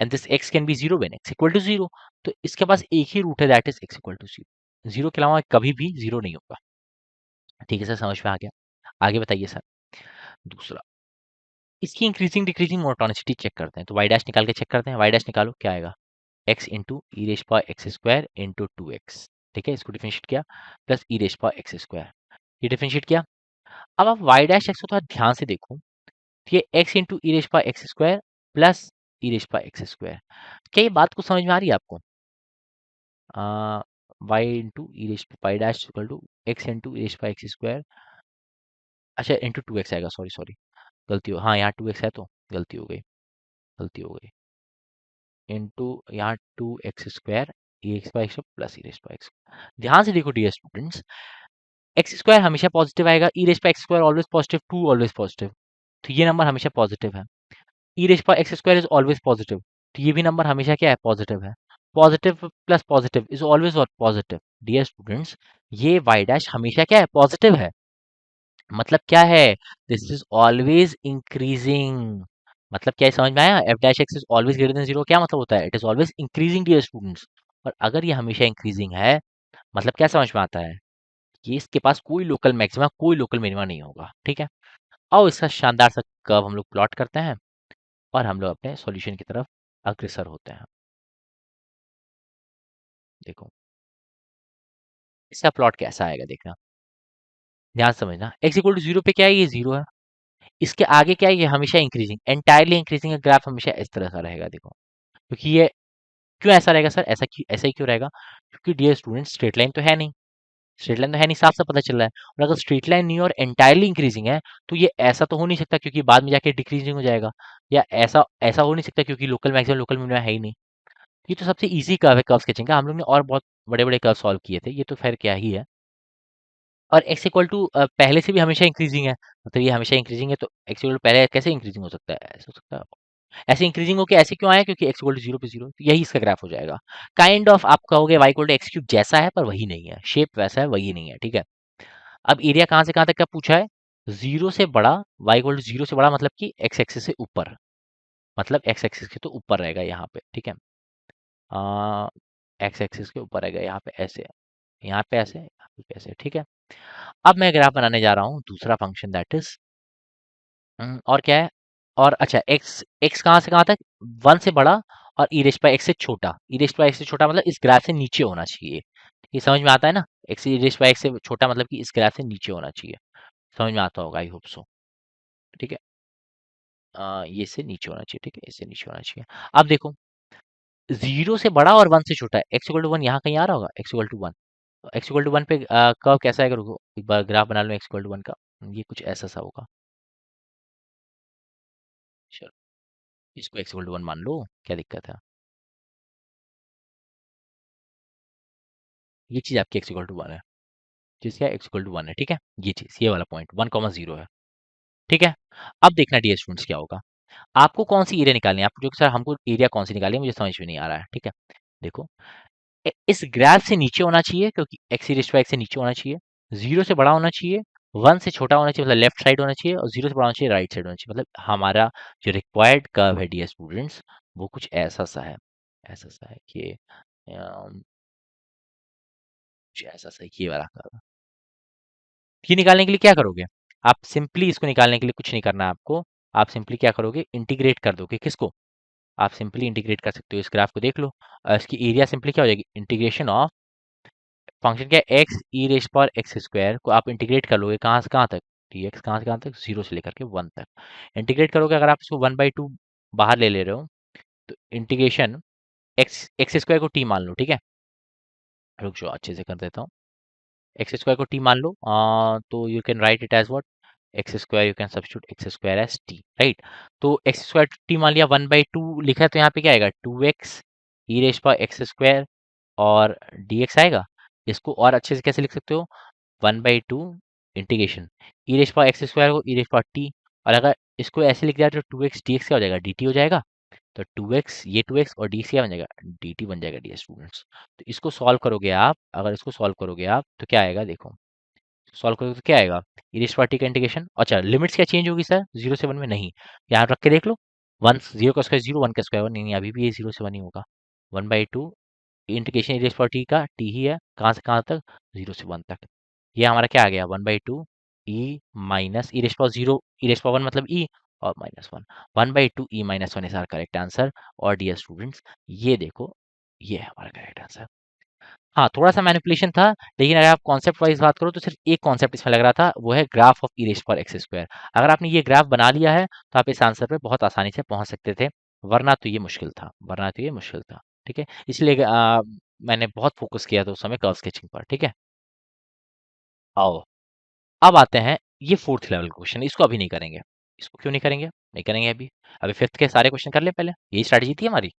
and this x can be zero when x equal to zero. तो इसके पास एक ही रूट है, that is x equal to zero. Zero के अलावा कभी भी जीरो नहीं होगा। ठीक है सर, समझ में आ गया? आगे बताइए सर। दूसरा, इसकी इंक्रीजिंग डिक्रीजिंग मोनोटोनिसिटी चेक करते हैं। तो वाई डैश निकाल के चेक करते हैं। वाई डैश निकालो, क्या आएगा? X into E raise power X square into 2x। ठीक है, इसको डिफरेंशिएट किया, प्लस ई रेश पावर एक्स स्क्वायर, ये डिफरेंशिएट किया। अब आप वाई डैश एक्स को थोड़ा ध्यान से देखो, तो ये x into E raise power X square plus ई रेश पावर एक्स स्क्वायर। क्या ये बात को समझ में आ रही है आपको? Y into E raise Y dash equal to X into E raise power X square, अच्छा इंटू 2x आएगा, सॉरी सॉरी, गलती हो, हाँ यहाँ 2x है तो गलती हो गई, गलती हो गई, इंटू यहाँ 2x square E X by X plus E raise by X. ध्यान से देखो डियर स्टूडेंट्स, एक्स स्क्वायर हमेशा पॉजिटिव आएगा, E raise by X square always positive, 2 always positive, तो ये नंबर हमेशा पॉजिटिव है। E raise by X square is always positive, तो ये भी नंबर हमेशा क्या है? पॉजिटिव है। Positive plus positive is always और पॉजिटिव। डियर स्टूडेंट्स, ये वाई डैश हमेशा क्या है? पॉजिटिव है। मतलब क्या है? This is always increasing. मतलब क्या है, समझ में आया? F dash x is always greater than zero, क्या मतलब होता है? It is always increasing dear students. और अगर ये हमेशा इंक्रीजिंग है, मतलब क्या समझ में आता है? कि इसके पास कोई लोकल मैक्सिमा कोई लोकल मिनिमा नहीं होगा। ठीक है, और इसका शानदार सा कर्व हम लोग प्लॉट करते हैं और हम लोग अपने सॉल्यूशन की तरफ अग्रसर होते हैं। देखो इसका प्लॉट कैसा आएगा, देखना ध्यान से समझना। एक्स इक्वल टू जीरो पे क्या है? ये जीरो है। इसके आगे क्या है? ये हमेशा इंक्रीजिंग, एंटायरली इंक्रीजिंग का ग्राफ हमेशा इस तरह का रहेगा। देखो क्योंकि ये क्यों ऐसा रहेगा सर? ऐसा ही क्यों रहेगा? क्योंकि डियर स्टूडेंट स्ट्रेट लाइन तो है नहीं, स्ट्रेट लाइन तो है नहीं, साफ साफ पता चल रहा है। और अगर स्ट्रेट लाइन नहीं और एंटायरली इंक्रीजिंग है, तो ये ऐसा तो हो नहीं सकता, क्योंकि बाद में जाके डिक्रीजिंग हो जाएगा। या ऐसा ऐसा हो नहीं सकता, क्योंकि लोकल मैक्सिमम लोकल मिनिमम है ही नहीं। ये तो सबसे इजी कर्व है कर्व स्केचिंग का। हम लोग ने और बहुत बड़े बड़े कर्व सॉल्व किए थे, ये तो खैर क्या ही है। और एक्स इक्वल टू पहले से भी हमेशा इंक्रीजिंग है, मतलब ये हमेशा इंक्रीजिंग है, तो एक्स इक्वल टू पहले कैसे इंक्रीजिंग हो सकता है? ऐसा हो सकता है? ऐसे इंक्रीजिंग होके ऐसे क्यों आया? क्योंकि एक्स इक्वल टू जीरो पे जीरो, तो यही इसका ग्राफ हो जाएगा। काइंड ऑफ आप कहोगे y equal to x cube जैसा है, पर वही नहीं है, शेप वैसा है, वही नहीं है। ठीक है, अब एरिया कहाँ से कहाँ तक का पूछा है? जीरो से बड़ा, वाई इक्वल टू जीरो से बड़ा, मतलब कि एक्स एक्सिस से ऊपर, मतलब एक्स एक्सिस के तो ऊपर रहेगा यहाँ पे। ठीक है, एक्स एक्सिस के ऊपर रहेगा यहाँ पे ऐसे, यहाँ पे ऐसे, यहाँ पे ऐसे। ठीक है, अब मैं ग्राफ बनाने जा रहा हूँ दूसरा फंक्शन, दैट इज और क्या है? और अच्छा, एक्स एक्स कहाँ से कहाँ तक? वन से बड़ा और ई रेस्ट बाई एक्स से छोटा। ई रेस्ट बाई एक्स से छोटा मतलब इस ग्राफ से नीचे होना चाहिए। ये समझ में आता है ना? X E rest by x से छोटा मतलब कि इस ग्राफ से नीचे होना चाहिए। समझ में आता होगा, आई होप सो। ठीक है, ये से नीचे होना चाहिए। ठीक है, इससे नीचे होना चाहिए। अब देखो, जीरो से बड़ा और वन से छोटा है, एक्स इक्वल टू वन यहाँ कहीं आ रहा होगा, x equal to one. X equal to one पे कर्व कैसा आएगा? रुको एक बार ग्राफ बना लो एक्स इक्वल टू वन का। ये कुछ ऐसा सा होगा। चलो इसको एक्स इक्वल टू वन मान लो, क्या दिक्कत है? ये चीज़ आपकी एक्स इक्वल टू वन है, चीज़ क्या है? एक्स इक्वल टू वन है। ठीक है, ये चीज़, ये वाला पॉइंट 1,0 है। ठीक है, अब देखना डियर स्टूडेंट्स क्या होगा। आपको कौन सी एरिया निकालनी है? आप जो सर हमको एरिया कौन सी निकालनी है, मुझे समझ में नहीं आ रहा है। ठीक है, देखो इस ग्राफ से नीचे होना चाहिए, क्योंकि एक्स रेस्ट से नीचे होना चाहिए, जीरो से बड़ा होना चाहिए, वन से छोटा होना चाहिए, मतलब लेफ्ट साइड होना चाहिए, और जीरो से बड़ा होना चाहिए, राइट साइड होना चाहिए। मतलब हमारा जो रिक्वायर्ड कर्व है डियर स्टूडेंट्स, वो कुछ ऐसा सा है, ऐसा सा है कि कुछ ऐसा सा है, ये वाला कर्व। ये निकालने के लिए क्या करोगे? आप सिंपली इसको निकालने के लिए कुछ नहीं करना है आपको। आप सिंपली क्या करोगे? इंटीग्रेट कर दोगे। किसको? आप सिंपली इंटीग्रेट कर सकते हो, इस ग्राफ को देख लो। इसकी एरिया सिंपली क्या हो जाएगी? इंटीग्रेशन ऑफ फंक्शन क्या है? एक्स ई रेस पर एक्स स्क्वायर को आप इंटीग्रेट कर लोगे कहाँ से कहाँ तक? डी एक्स कहाँ से कहाँ तक? जीरो से लेकर के वन तक इंटीग्रेट करोगे। अगर आप इसको 1/2 बाहर ले ले रहे हो, तो इंटीग्रेशन एक्स एक्स स्क्वायर को टी मान लो। ठीक है, रुक जाओ अच्छे से कर देता हूँ। एक्स स्क्वायर को टी मान लो, तो you can write it as what? X square, you can substitute x square as t, right? तो एक्स स्क्वायर टी मान लिया, 1/2 लिखा है, तो यहाँ पे क्या आएगा? 2x ई रेस पर एक्स स्क्वायर और डी एक्स आएगा। इसको और अच्छे से कैसे लिख सकते हो? 1/2 इंटीग्रेशन ई रेस पर एक्स स्क्वायर को ई रेस पर टी, और अगर इसको ऐसे लिख दिया तो 2x dx क्या हो जाएगा? dt हो जाएगा। तो 2x, ये 2x और dx क्या बन जाएगा? dt बन जाएगा डियर स्टूडेंट्स। तो इसको सॉल्व करोगे आप, अगर इसको सॉल्व करोगे आप तो क्या आएगा? देखो सॉल्व करोगे तो क्या आएगा? ई रेस पर टी का इंटीग्रेशन, अच्छा लिमिट्स क्या चेंज होगी सर जीरो से वन में? नहीं, यहाँ रख के देख लो। वन जीरो का स्क्वायर जीरो, वन का स्क्वायर वन, नहीं अभी भी ये जीरो से वन ही होगा। 1/2 इंटीग्रेशन ई रेस पर टी का टी ही है, कहाँ से कहाँ तक? जीरो से वन तक। ये हमारा क्या आ गया? 1/2 e minus e raise power zero, e raise power one मतलब ई, और -1, 1/2 e -1 is our correct answer. और डियर स्टूडेंट्स, ये देखो, ये है हमारा करेक्ट आंसर। हाँ, थोड़ा-सा मैनिपुलेशन था, लेकिन अगर आप कॉन्सेप्ट वाइज़ बात करो तो सिर्फ़ एक कॉन्सेप्ट इसमें लग रहा था, वो है graph of E rays power X square. अगर आपने ये ग्राफ बना लिया है, तो आप इस आंसर पे बहुत आसानी से पहुँच सकते थे, वरना तो ये मुश्किल था, वरना तो ये मुश्किल था, ठीक है? इसलिए मैंने बहुत फ़ोकस किया था उस समय कर्व स्केचिंग पर, ठीक है? आओ, अब आते हैं, ये 4th लेवल क्वेश्चन, इसको अभी नहीं करेंगे। इसको क्यों नहीं करेंगे? नहीं करेंगे अभी। अभी 5th के सारे क्वेश्चन कर लें पहले, यही स्ट्रैटेजी थी हमारी।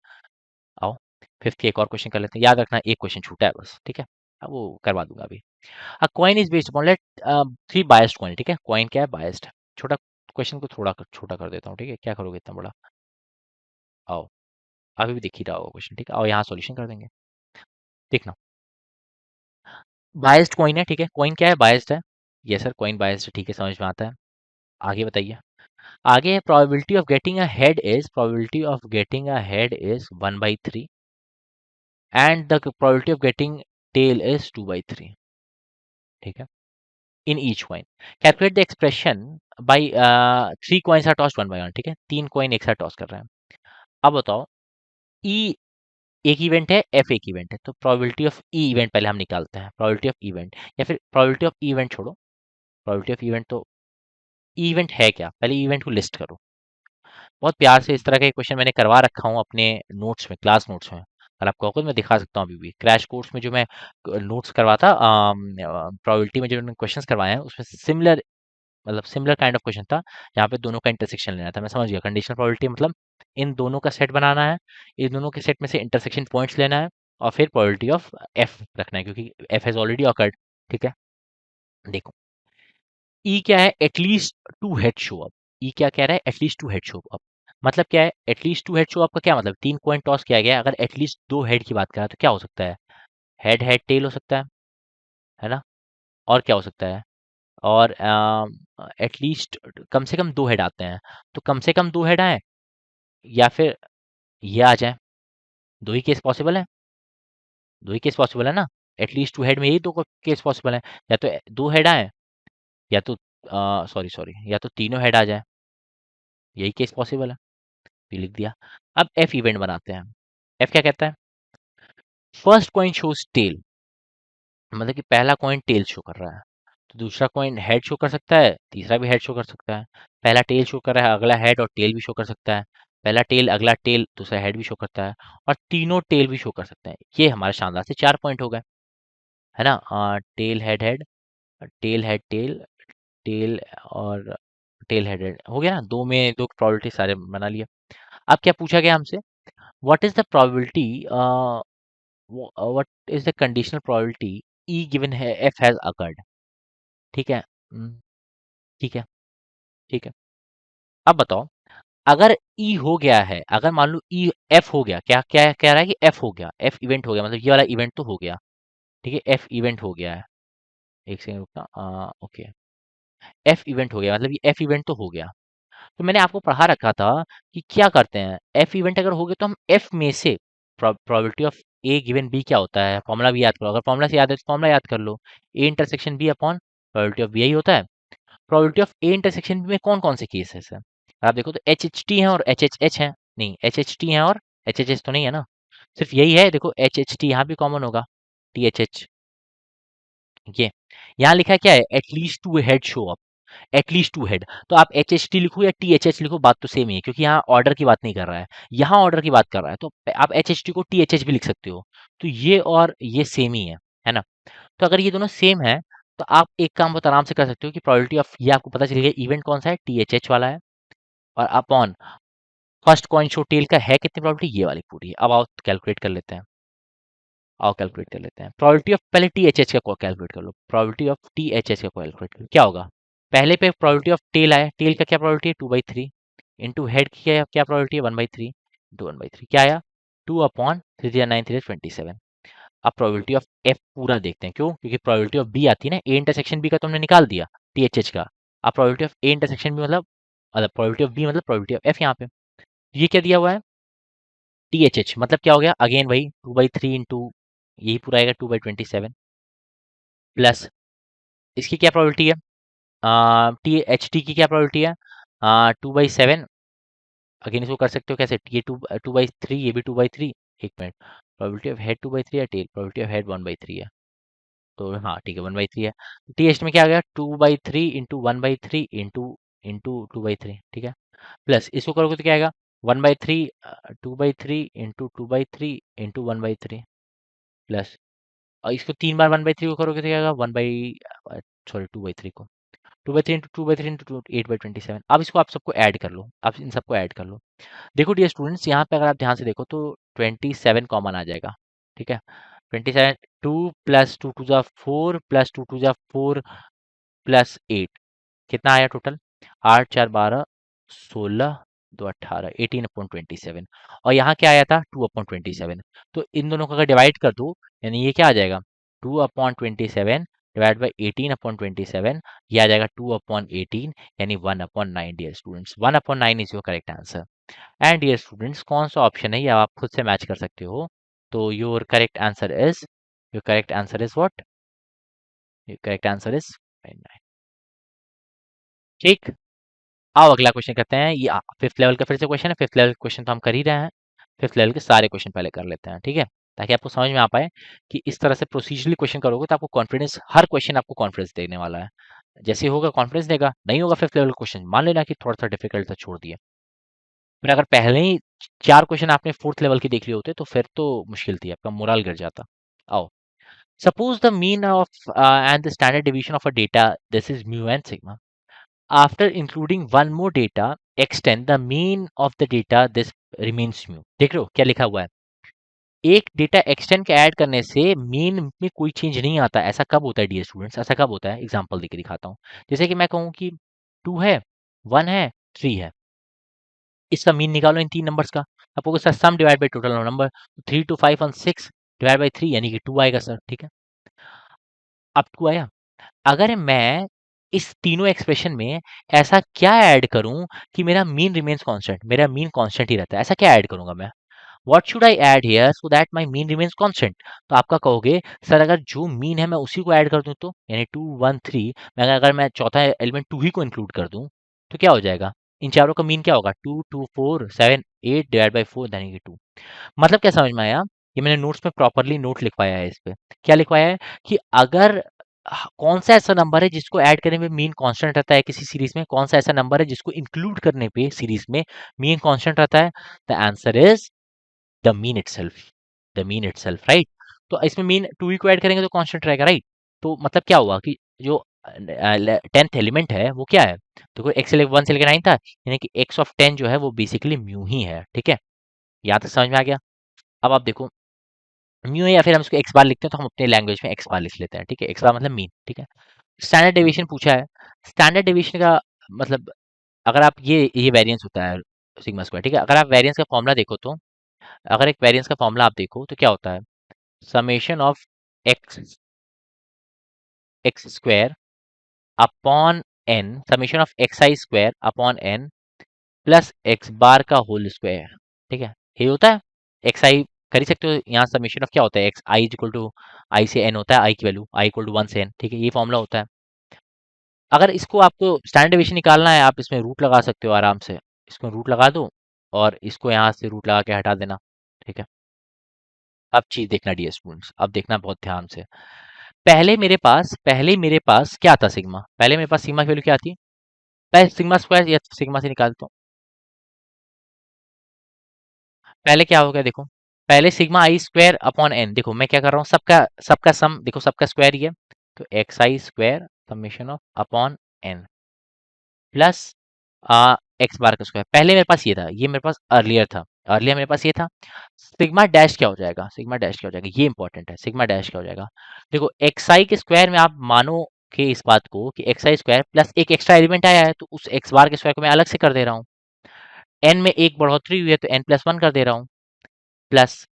आओ, 5th के एक और क्वेश्चन कर लेते हैं, याद रखना एक क्वेश्चन छूटा है बस, ठीक है? अब वो करवा दूँगा अभी। A coin is based upon let three biased coin, ठीक है? कॉइन क्या है? बायस्ड। छोटा क्वेश्चन को थोड़ा छोटा कर देता हूँ, ठीक है? क्या करोगे इतना बड़ा? आओ, अभी भी दिख ही रहा होगा क्वेश्चन, ठीक है? आओ यहाँ सॉल्यूशन कर देंगे। देखना, बायस्ड कॉइन है, ठीक है? कॉइन क्या है? बायस्ड है। यस सर, कॉइन बायस्ड है, ठीक है, समझ में आता है। आगे बताइए। आगे है probability of getting a head is 1/3 and the probability of getting tail is 2/3, ठीक है? In each coin calculate the expression by three coins are tossed one by one, ठीक है? 3 कॉइन एक साथ टॉस कर रहे हैं। अब बताओ, ई एक इवेंट है, एफ एक इवेंट है, तो प्रोबेबिलिटी ऑफ ई इवेंट पहले हम निकालते हैं। प्रोबेबिलिटी ऑफ इवेंट या फिर प्रोबेबिलिटी ऑफ इवेंट छोड़ो, प्रोबेबिलिटी ऑफ इवेंट तो इवेंट है क्या, पहले इवेंट को लिस्ट करो। बहुत प्यार से इस तरह के क्वेश्चन मैंने करवा रखा हूँ अपने नोट्स में, क्लास नोट्स में। अगर आप कहोगे तो मैं दिखा सकता हूँ अभी भी। क्रैश कोर्स में जो मैं नोट्स करवाता, प्रोबेबिलिटी में जो क्वेश्चन करवाए हैं उसमें सिमिलर, मतलब सिमिलर काइंड ऑफ क्वेश्चन था। यहाँ पे दोनों का इंटरसेक्शन लेना था। मैं समझ गया, कंडीशनल प्रोबेबिलिटी मतलब इन दोनों का सेट बनाना है, इन दोनों के सेट में से इंटरसेक्शन पॉइंट्स लेना है, और फिर प्रोबेबिलिटी ऑफ एफ रखना है, क्योंकि एफ हैज ऑलरेडी ऑकर्ड, ठीक है? देखो, ई क्या है? At least two head show up. E क्या कह रहा है? At least two head show up. मतलब क्या है at least two head show up का? क्या मतलब? 3 कॉइन टॉस किया गया है, अगर एटलीस्ट 2 हेड की बात करें तो क्या हो सकता है? हेड हेड टेल हो सकता है ना? और क्या हो सकता है? और एटलीस्ट कम से कम 2 हेड आते हैं, तो कम से कम 2 हेड आए या फिर ये आ जाए। 2 ही केस पॉसिबल है, 2 ही केस पॉसिबल है ना? एटलीस्ट 2 हेड में यही 2 केस पॉसिबल है, या तो 2 हेड आए, या तो सॉरी सॉरी, या तो तीनों हेड आ जाए, यही केस पॉसिबल है। ये लिख दिया। अब एफ इवेंट बनाते हैं। एफ क्या कहता है? फर्स्ट कॉइन शोज टेल, मतलब कि पहला कॉइन टेल शो कर रहा है, तो दूसरा कॉइन हेड शो कर सकता है, तीसरा भी हेड शो कर सकता है। पहला टेल शो कर रहा है, अगला हेड और टेल भी शो कर सकता है। पहला टेल, अगला टेल, दूसरा हेड भी शो करता है, और तीनों टेल भी शो कर सकते हैं। ये हमारे शानदार से 4 पॉइंट हो गए, है ना? Tail head head, tail head tail, tail और टेल हेड हेड हो गया ना? दो में दो प्रोबेबिलिटी सारे बना लिया। अब क्या पूछा गया हमसे? What is the probability, what is the conditional probability E given है एफ हैज अकर्ड, ठीक है? ठीक है, ठीक है। अब बताओ, अगर ई हो गया है, अगर मान लो ई एफ हो गया, क्या क्या कह रहा है कि एफ हो गया, एफ इवेंट हो गया, मतलब ये वाला इवेंट तो हो गया, ठीक है? एफ इवेंट हो गया है। एक सेकंड रुकना, ओके, एफ इवेंट हो गया, मतलब ये एफ इवेंट तो हो गया। तो मैंने आपको पढ़ा रखा था कि क्या करते हैं, एफ इवेंट अगर हो गया तो हम एफ में से probability of A given B क्या होता है, फॉर्मूला भी याद करो, अगर फॉर्मूला से याद है तो फॉर्मूला याद कर लो। A intersection B upon probability of B, यही होता है। Probability of A intersection B में कौन कौन से केस है सर? आप देखो तो एच एच टी है और एच एच एच है, नहीं एच एच टी है और एच एच एच तो नहीं है ना, सिर्फ यही है। देखो एच एच टी यहाँ भी कॉमन होगा, टी एच एच, ये यहाँ लिखा है क्या है? At least two head show up, at least two head. तो आप एच एच टी लिखो या टी एच एच लिखो, बात तो सेम ही है, क्योंकि यहाँ ऑर्डर की बात नहीं कर रहा है, यहाँ ऑर्डर की बात कर रहा है। तो आप एच एच टी को टी एच एच भी लिख सकते हो, तो ये और ये सेम ही है ना? तो अगर ये दोनों सेम है, तो आप एक काम बहुत आराम से कर सकते हो कि प्रोबेबिलिटी ऑफ, ये आपको पता चल गया इवेंट कौन सा है, टी एच एच वाला है, और upon first coin show tail का है कितनी प्रोबेबिलिटी, ये वाली पूरी है। अब आओ कैलकुलेट कर लेते हैं, आओ कैलकुलेट कर लेते हैं। प्रोबेबिलिटी ऑफ, पहले टी एच एच का कैलकुलेट कर लो, probability of T H H का कैलकुलेट कर लो, क्या होगा? पहले पे प्रोबेबिलिटी ऑफ टेल आया, टेल का क्या प्रोबेबिलिटी है? 2/3 इंटू हेड की क्या प्रोबेबिलिटी है? 1/3 इंटू 1/3 क्या आया? 2 अपॉन 3 9 3 27। अब प्रोबेबिलिटी ऑफ एफ पूरा देखते हैं, क्यों? क्योंकि प्रोबेबिलिटी ऑफ बी आती है ना, ए इंटरसेक्शन बी का तो हमने निकाल दिया, टी एच एच का। अब probability of A intersection B मतलब प्रोबेबिलिटी ऑफ बी मतलब प्रोबेबिलिटी ऑफ एफ यहाँ पे। ये क्या दिया हुआ है? टी एच एच, मतलब क्या हो गया? अगेन वही 2/3 इंटू, यही पूरा आएगा 2/27, प्लस इसकी क्या प्रोबेबिलिटी है? टी एच टी की क्या प्रोबेबिलिटी है? 2/7। अगेन इसको कर सकते हो कैसे, ये 2/3, ये भी 2/3। एक मिनट, प्रोबेबिलिटी ऑफ हेड 2/3 है, टेल प्रोबेबिलिटी ऑफ हेड 1/3 है। तो हाँ ठीक है, 1/3 है। टी एस्ट में क्या आ गया, 2/3 इंटू 1/3 इंटू 2/3, ठीक है। प्लस इसको करोगे तो क्या आएगा, 1/3, 2/3 इंटू 2/3 इंटू 1/3 प्लस, और इसको 3 बार 1/3 को करोगे तो क्या आएगा, 2/3 को 2/3 इंटू 2/3 इंटू 8/27। अब इसको आप सबको ऐड कर लो, आप इन सबको ऐड कर लो। देखो डियर स्टूडेंट्स, यहाँ पे अगर आप ध्यान से देखो तो 27 कॉमन आ जाएगा, ठीक है। 27, 2 प्लस 2 टू ज़ा 4 प्लस 2 टू ज़ा 4 प्लस 8, कितना आया टोटल, 8 4 12 16 2 18, 18/27। और यहाँ क्या आया था, 2/27। तो इन दोनों को अगर डिवाइड कर दो, यानी ये क्या आ जाएगा, 2/27 डिवाइड बाई 18/27, ये आ जाएगा 2/18, यानी 1/9। Dear students, 1/9 is your correct answer. And dear students, कौन सा ऑप्शन है ये आप खुद से मैच कर सकते हो। तो your correct answer is what, your correct answer is 9। ठीक, आओ अगला क्वेश्चन करते हैं। ये फिफ्थ लेवल का फिर से क्वेश्चन है, फिफ्थ लेवल क्वेश्चन तो हम कर ही रहे हैं। फिफ्थ लेवल के सारे क्वेश्चन पहले कर लेते हैं, ठीक है, ताकि आपको समझ में आ पाए कि इस तरह से प्रोसीजरली क्वेश्चन करोगे तो आपको कॉन्फिडेंस, हर क्वेश्चन आपको कॉन्फिडेंस देने वाला है। जैसे होगा कॉन्फिडेंस देगा, नहीं होगा फिफ्थ लेवल क्वेश्चन मान लेना कि थोड़ा सा डिफिकल्ट था, छोड़ दिया। फिर अगर पहले ही 4 क्वेश्चन आपने फोर्थ लेवल के देख लिए होते तो फिर तो मुश्किल थी, आपका मोरल गिर जाता। आओ, suppose the mean of and the standard deviation of a data, this is mu and sigma. After including one more data extend, the mean of the data this remains mu। देख रहे हो क्या लिखा हुआ है, एक डेटा एक्सटेंड के add करने से मीन में कोई चेंज नहीं आता। ऐसा कब होता है डियर स्टूडेंट्स, ऐसा कब होता है, एग्जांपल देके दिखाता हूँ। जैसे कि मैं कहूँ कि 2 है, 1 है, 3 है, इसका मीन निकालो इन 3 नंबर्स का, आपको sir sum divide by total number, 3 2 5 और 6 डिवाइड बाई 3 यानी कि 2 आएगा सर, ठीक है। अब 2 आया, अगर मैं इस तीनों एक्सप्रेशन में ऐसा क्या ऐड करूं कि मेरा मीन रिमेन्स कांस्टेंट, मेरा मीन कांस्टेंट ही रहता है, ऐसा क्या ऐड करूंगा मैं, what should I add here so that my mean remains constant. तो आपका कहोगे सर अगर जो मीन है मैं उसी को ऐड कर दूं, तो यानी 2 1 3, मैं अगर मैं चौथा एलिमेंट 2 ही को इंक्लूड कर दूं तो क्या हो जाएगा, इन चारों का मीन क्या होगा, 2 2 4 7 8 डिवाइड बाई 4 यानी कि 2। मतलब क्या समझ में आया, ये मैंने नोट्स में प्रॉपरली नोट लिखवाया है इस पे। क्या लिखवाया है कि अगर कौन सा ऐसा नंबर है जिसको ऐड करने में मीन कांस्टेंट रहता है किसी सीरीज में, कौन सा ऐसा नंबर है जिसको इंक्लूड करने पे सीरीज में मीन कांस्टेंट रहता है, the answer is the mean itself, the mean itself, right. तो इसमें मीन 2 ही को ऐड करेंगे तो कांस्टेंट रहेगा, राइट। तो मतलब क्या हुआ कि जो 10th एलिमेंट है वो क्या है, देखो एक्स से 1 से लेकर 9 था, यानी कि एक्स ऑफ 10 जो है वो बेसिकली म्यू ही है, ठीक है। यहाँ तक समझ में आ गया। अब आप देखो म्यू है, या फिर हम इसको एक्स बार लिखते हैं तो हम अपने लैंग्वेज में एक्स बार लिख लेते हैं, ठीक है, एक्स बार मतलब मीन, ठीक है। स्टैंडर्ड डेविएशन पूछा है, स्टैंडर्ड डेविएशन का मतलब, अगर आप ये वेरिएंस होता है सिग्मा स्क्वायर, ठीक है। अगर आप वेरिएंस का फॉर्मूला देखो तो, अगर एक वेरिएंस का फॉर्मूला आप देखो तो क्या होता है, summation of X X square upon N, summation of x I square upon N plus X bar का होल स्क्वायर, ठीक है। ये होता है एक्स आई, कर ही सकते हो यहाँ, समेशन ऑफ क्या होता है, एक्स आई इक्वल टू आई से एन होता है, आई की वैल्यू आई इक्वल टू 1 से एन, ठीक है, ये फॉर्मूला होता है। अगर इसको आपको स्टैंडर्ड डेविएशन निकालना है, आप इसमें रूट लगा सकते हो आराम से, इसको रूट लगा दो और इसको यहाँ से रूट लगा के हटा देना, ठीक है। अब चीज देखना डियर स्टूडेंट्स, अब देखना बहुत ध्यान से। पहले मेरे पास क्या था सिग्मा, पहले मेरे पास सिग्मा की वैल्यू क्या थी, पहले सिग्मा स्क्वायर या सिग्मा से निकालता हूँ। पहले क्या हो गया देखो, पहले सिग्मा आई स्क्वायर अपॉन एन, देखो मैं क्या कर रहा हूँ, सबका सबका सम देखो, सबका स्क्वायर ही है, तो X I square summation of upon N plus X bar का स्क्वायर। पहले मेरे पास ये था, ये मेरे पास अर्लियर था, अर्लियर मेरे पास ये था। सिग्मा डैश क्या हो जाएगा, सिग्मा डैश क्या हो जाएगा, ये इंपॉर्टेंट है, सिग्मा डैश क्या हो जाएगा। देखो एक्स आई के स्क्वायर में आप मानो कि इस बात को कि एक्स आई स्क्वायर प्लस एक एक्स्ट्रा एलिमेंट आया है, तो उस एक्स बार के स्क्वायर को मैं अलग से कर दे रहा हूँ। एन में एक बढ़ोतरी हुई है तो एन प्लस वन कर दे रहा हूँ, प्लस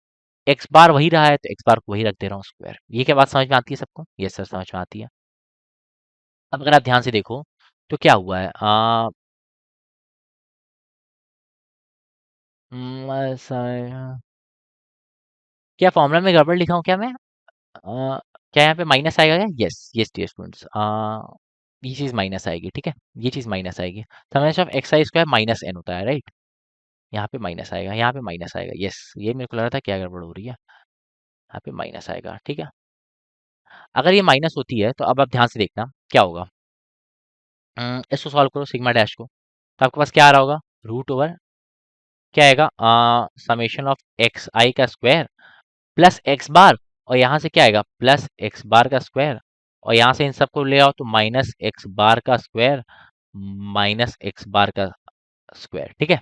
एक्स बार वही रहा है तो एक्स बार को वही रख दे रहा हूँ स्क्वायर। ये क्या बात समझ में आती है सबको, ये सर समझ में आती है। अब अगर आप ध्यान से देखो तो क्या हुआ है, क्या फॉर्मूला में गड़बड़ लिखा हूँ क्या मैं, क्या यहाँ पे माइनस आएगा क्या, यस यस डियर स्टूडेंट्स, ये चीज़ माइनस आएगी, ठीक है, ये चीज़ माइनस आएगी। Summation of x I square minus n होता है, राइट। यहाँ पे माइनस आएगा, यहाँ पे माइनस आएगा, यस, ये मेरे को लग रहा था क्या गड़बड़ हो रही है, यहाँ पे माइनस आएगा, ठीक है। अगर ये माइनस होती है तो अब आप ध्यान से देखना क्या होगा। इसको सॉल्व करो सिग्मा डैश को, तो आपके पास क्या आ रहा होगा, रूट ओवर क्या आएगा, समेशन ऑफ एक्स आई का स्क्वायर प्लस एक्स बार, और यहाँ से क्या आएगा, प्लस एक्स बार का स्क्वायर, और यहाँ से इन सबको ले आओ तो माइनस एक्स बार का स्क्वायर माइनस एक्स बार का स्क्वायर, ठीक है।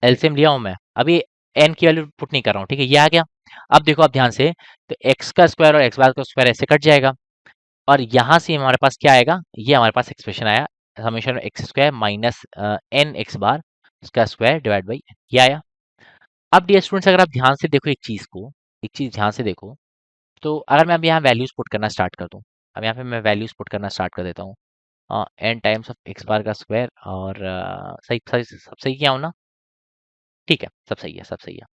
एलसीएम लिया हूं मैं, अभी एन की वैल्यू पुट नहीं कर रहा हूँ, ठीक है, ये आ गया। अब देखो आप ध्यान से, तो एक्स का स्क्वायर और एक्स बार का स्क्वायर ऐसे कट जाएगा, और यहाँ से हमारे पास क्या आएगा, ये हमारे पास एक्सप्रेशन आया, summation X square minus N X bar इसका स्क्वायर डिवाइड बाई ये आया। अब डियर स्टूडेंट्स, अगर आप ध्यान से देखो एक चीज को, एक चीज ध्यान से देखो, तो अगर मैं अब यहाँ वैल्यूज पुट करना स्टार्ट कर दूं, अब यहाँ पे मैं वैल्यूज पुट करना स्टार्ट कर देता हूँ, N times of X bar का स्क्वायर, और सही सही सब सही किया हूं ना, ठीक है, सब सही है, सब सही है।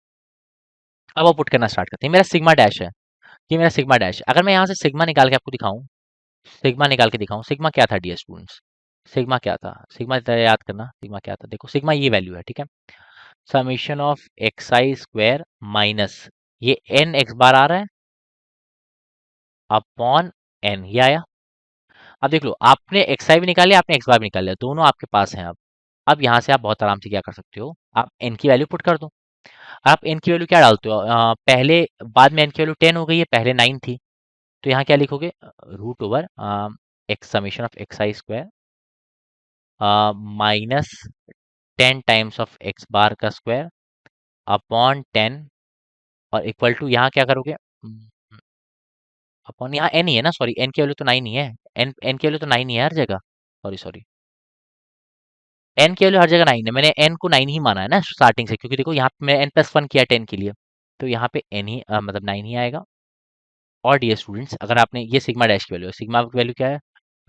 अब वो पुट करना स्टार्ट करते हैं, मेरा सिग्मा डैश है, ये मेरा सिग्मा डैश है। अगर मैं यहाँ से सिग्मा निकाल के आपको दिखाऊं, सिग्मा निकाल के दिखाऊं, सिग्मा क्या था डियर स्टूडेंट्स, सिग्मा क्या था, सिग्मा जरा याद करना, सिग्मा क्या था, देखो सिग्मा ये वैल्यू है, ठीक है, summation of x I square minus ये एन एक्स बार आ रहा है अपॉन एन, ये आया। अब देख लो, आपने एक्स आई भी निकाल लिया, आपने एक्स बार भी निकाल लिया, दोनों आपके पास हैं। अब यहाँ से आप बहुत आराम से क्या कर सकते हो, आप एन की वैल्यू पुट कर दो। आप एन की वैल्यू क्या डालते हो, पहले, बाद में एन की वैल्यू 10 हो गई है, पहले 9 थी, तो यहाँ क्या लिखोगे, root over X summation of x I square minus 10 times of X bar का स्क्वायर अपॉन 10, और इक्वल टू यहाँ क्या करोगे, अपॉन यहाँ एन ही है ना, सॉरी एन की वैल्यू तो 9 ही है, एन की वैल्यू तो 9 ही है हर जगह, सॉरी सॉरी, एन की वैल्यू हर जगह 9 है, मैंने एन को 9 ही माना है ना स्टार्टिंग से, क्योंकि देखो यहाँ पे मैं एन प्लस 1 किया 10 के लिए, तो यहाँ पे एन ही मतलब 9 ही आएगा। और डियर स्टूडेंट्स, अगर आपने ये सिग्मा डैश की वैल्यू है, सिग्मा की वैल्यू क्या है,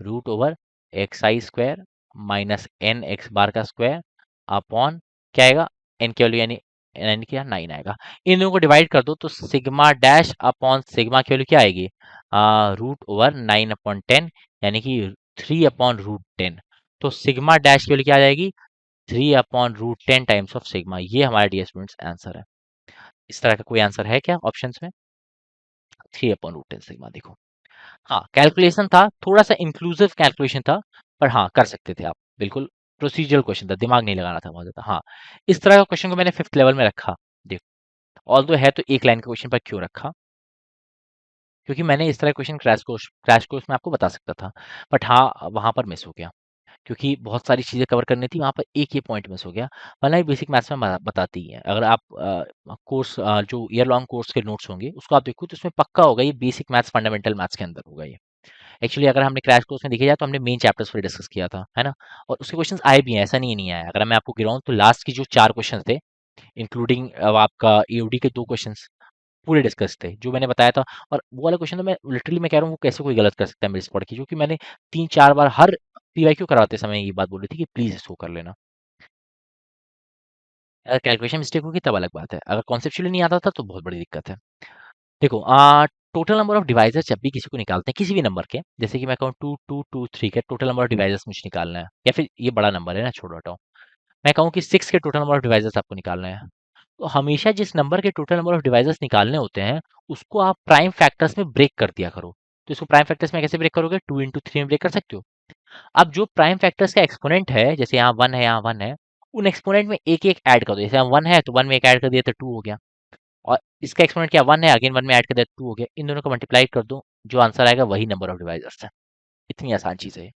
रूट ओवर एक्स आई square minus N X bar का स्क्वायर अपॉन क्या आएगा, एन की वैल्यू यानी एन क्या 9 आएगा। इन दोनों को डिवाइड कर दो तो सिग्मा डैश अपॉन सिग्मा की वैल्यू क्या आएगी, रूट ओवर 9/10, यानी कि 3/√10। तो सिग्मा डैश की वैल्यू क्या आ जाएगी, 3/√10 टाइम्स ऑफ सिग्मा। ये हमारा डियर स्टूडेंट्स आंसर है। इस तरह का कोई आंसर है क्या ऑप्शंस में, 3/√10 सिग्मा, देखो। हाँ, कैलकुलेशन था, थोड़ा सा इंक्लूसिव कैलकुलेशन था, पर हाँ कर सकते थे आप, बिल्कुल प्रोसीजरल क्वेश्चन था, दिमाग नहीं लगाना था बहुत ज्यादा। हाँ, इस तरह का क्वेश्चन को मैंने 5th लेवल में रखा, देखो, ऑल्दो है तो एक लाइन के क्वेश्चन पर क्यों रखा, क्योंकि मैंने इस तरह क्वेश्चन क्रैश कोर्स में आपको बता सकता था, बट हाँ वहां पर मिस हो गया, क्योंकि बहुत सारी चीज़ें कवर करनी थी, वहाँ पर एक ये पॉइंट मिस हो गया, वरना ये बेसिक मैथ्स में बताती है। अगर आप कोर्स जो ईयर लॉन्ग कोर्स के नोट्स होंगे उसको आप देखो, तो उसमें पक्का होगा ये बेसिक मैथ्स फंडामेंटल मैथ्स के अंदर होगा ये। एक्चुअली अगर हमने क्रैश कोर्स में देखा जाए तो हमने मेन चैप्टर्स पर डिस्कस किया था, है ना, और उसके क्वेश्चंस आए भी हैं, ऐसा नहीं आया। अगर मैं आपको गिराऊं तो लास्ट की जो 4 क्वेश्चन थे, इंक्लूडिंग आपका एओडी के 2 क्वेश्चंस, पूरे डिस्कस थे जो मैंने बताया था। और वो वाला क्वेश्चन तो मैं लिटरली मैं कह रहा हूँ, वो कैसे कोई गलत कर सकता है मेरे से पढ़ के, क्योंकि मैंने 3-4 बार हर पीवाईक्यू कराते समय ये बात बोली थी कि प्लीज इसको कर लेना। अगर कैलकुलेशन मिस्टेक होगी तब अलग बात है, अगर कॉन्सेप्चुअली नहीं आता था तो बहुत बड़ी दिक्कत है। देखो, टोटल नंबर ऑफ डिवाइसेस जब भी किसी को निकालते हैं किसी भी नंबर के, जैसे कि मैं कहूँ 2 2 2 3 के टोटल नंबर ऑफ डिवाइसेस मुझे निकालना है, या फिर ये बड़ा नंबर है ना, छोड़ो हटाओ, मैं कहूँ कि 6 के टोटल नंबर ऑफ डिवाइसेस आपको निकालना है, तो हमेशा जिस नंबर के टोटल नंबर ऑफ डिवाइसेस निकालने होते हैं उसको आप प्राइम फैक्टर्स में ब्रेक कर दिया करो। तो इसको प्राइम फैक्टर्स में कैसे ब्रेक करोगे, 2 × 3 में ब्रेक कर सकते हो। अब जो प्राइम फैक्टर्स का एक्सपोनेंट है, जैसे यहाँ 1 है, यहाँ 1 है, उन एक्सपोनेंट में एक एक ऐड कर दो, जैसे यहाँ 1 है तो 1 में एक ऐड कर दिया तो 2 हो गया, और इसका एक्सपोनेंट क्या 1 है, अगेन 1 में ऐड कर दिया 2 हो गया, इन दोनों को मल्टीप्लाई कर दो, जो आंसर आएगा वही नंबर ऑफ डिवाइसेस है। इतनी आसान चीज है ये।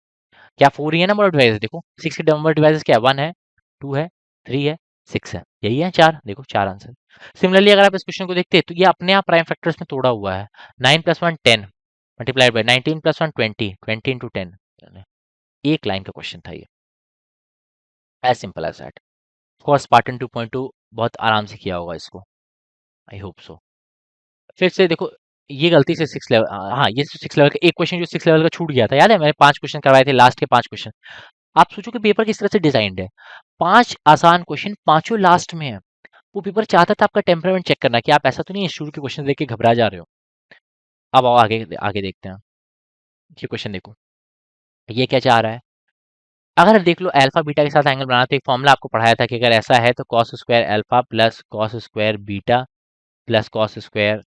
क्या 4 ही है नंबर ऑफ डिवाइसेस, देखो 6 के नंबर ऑफ डिवाइसेस क्या है, 1 है, 2 है, 3 है, 6 है, यही है 4, देखो 4 आंसर। सिमिलरली अगर आप इस क्वेश्चन को देखते हैं तो ये अपने आप प्राइम फैक्टर्स में तोड़ा हुआ है, 9 + 1 10 मल्टीप्लाइड बाई 19 + 1 20 20 × 10, एक लाइन का क्वेश्चन था ये, as simple as that. Course Spartan 2.2 बहुत आराम से किया होगा इसको, आई होप सो। फिर से देखो, ये गलती से 6 लेवल, हाँ ये 6 लेवल का एक क्वेश्चन जो 6 लेवल का छूट गया था, याद है मैंने 5 क्वेश्चन करवाए थे, लास्ट के 5 क्वेश्चन। आप सोचो कि पेपर किस तरह से डिजाइंड है, 5 आसान क्वेश्चन, पांचों लास्ट में है। वो पेपर चाहता था आपका टेम्परामेंट चेक करना, कि आप ऐसा तो नहीं है शुरू के क्वेश्चन देख के घबरा जा रहे हो। अब आओ आगे आगे देखते हैं, ये क्वेश्चन देखो, ये क्या चाह रहा है? अगर देख लो अल्फा बीटा के साथ एंगल बनाना, तो एक फॉर्मूला आपको पढ़ाया था कि अगर ऐसा है तो cos square alpha plus cos square beta plus cos square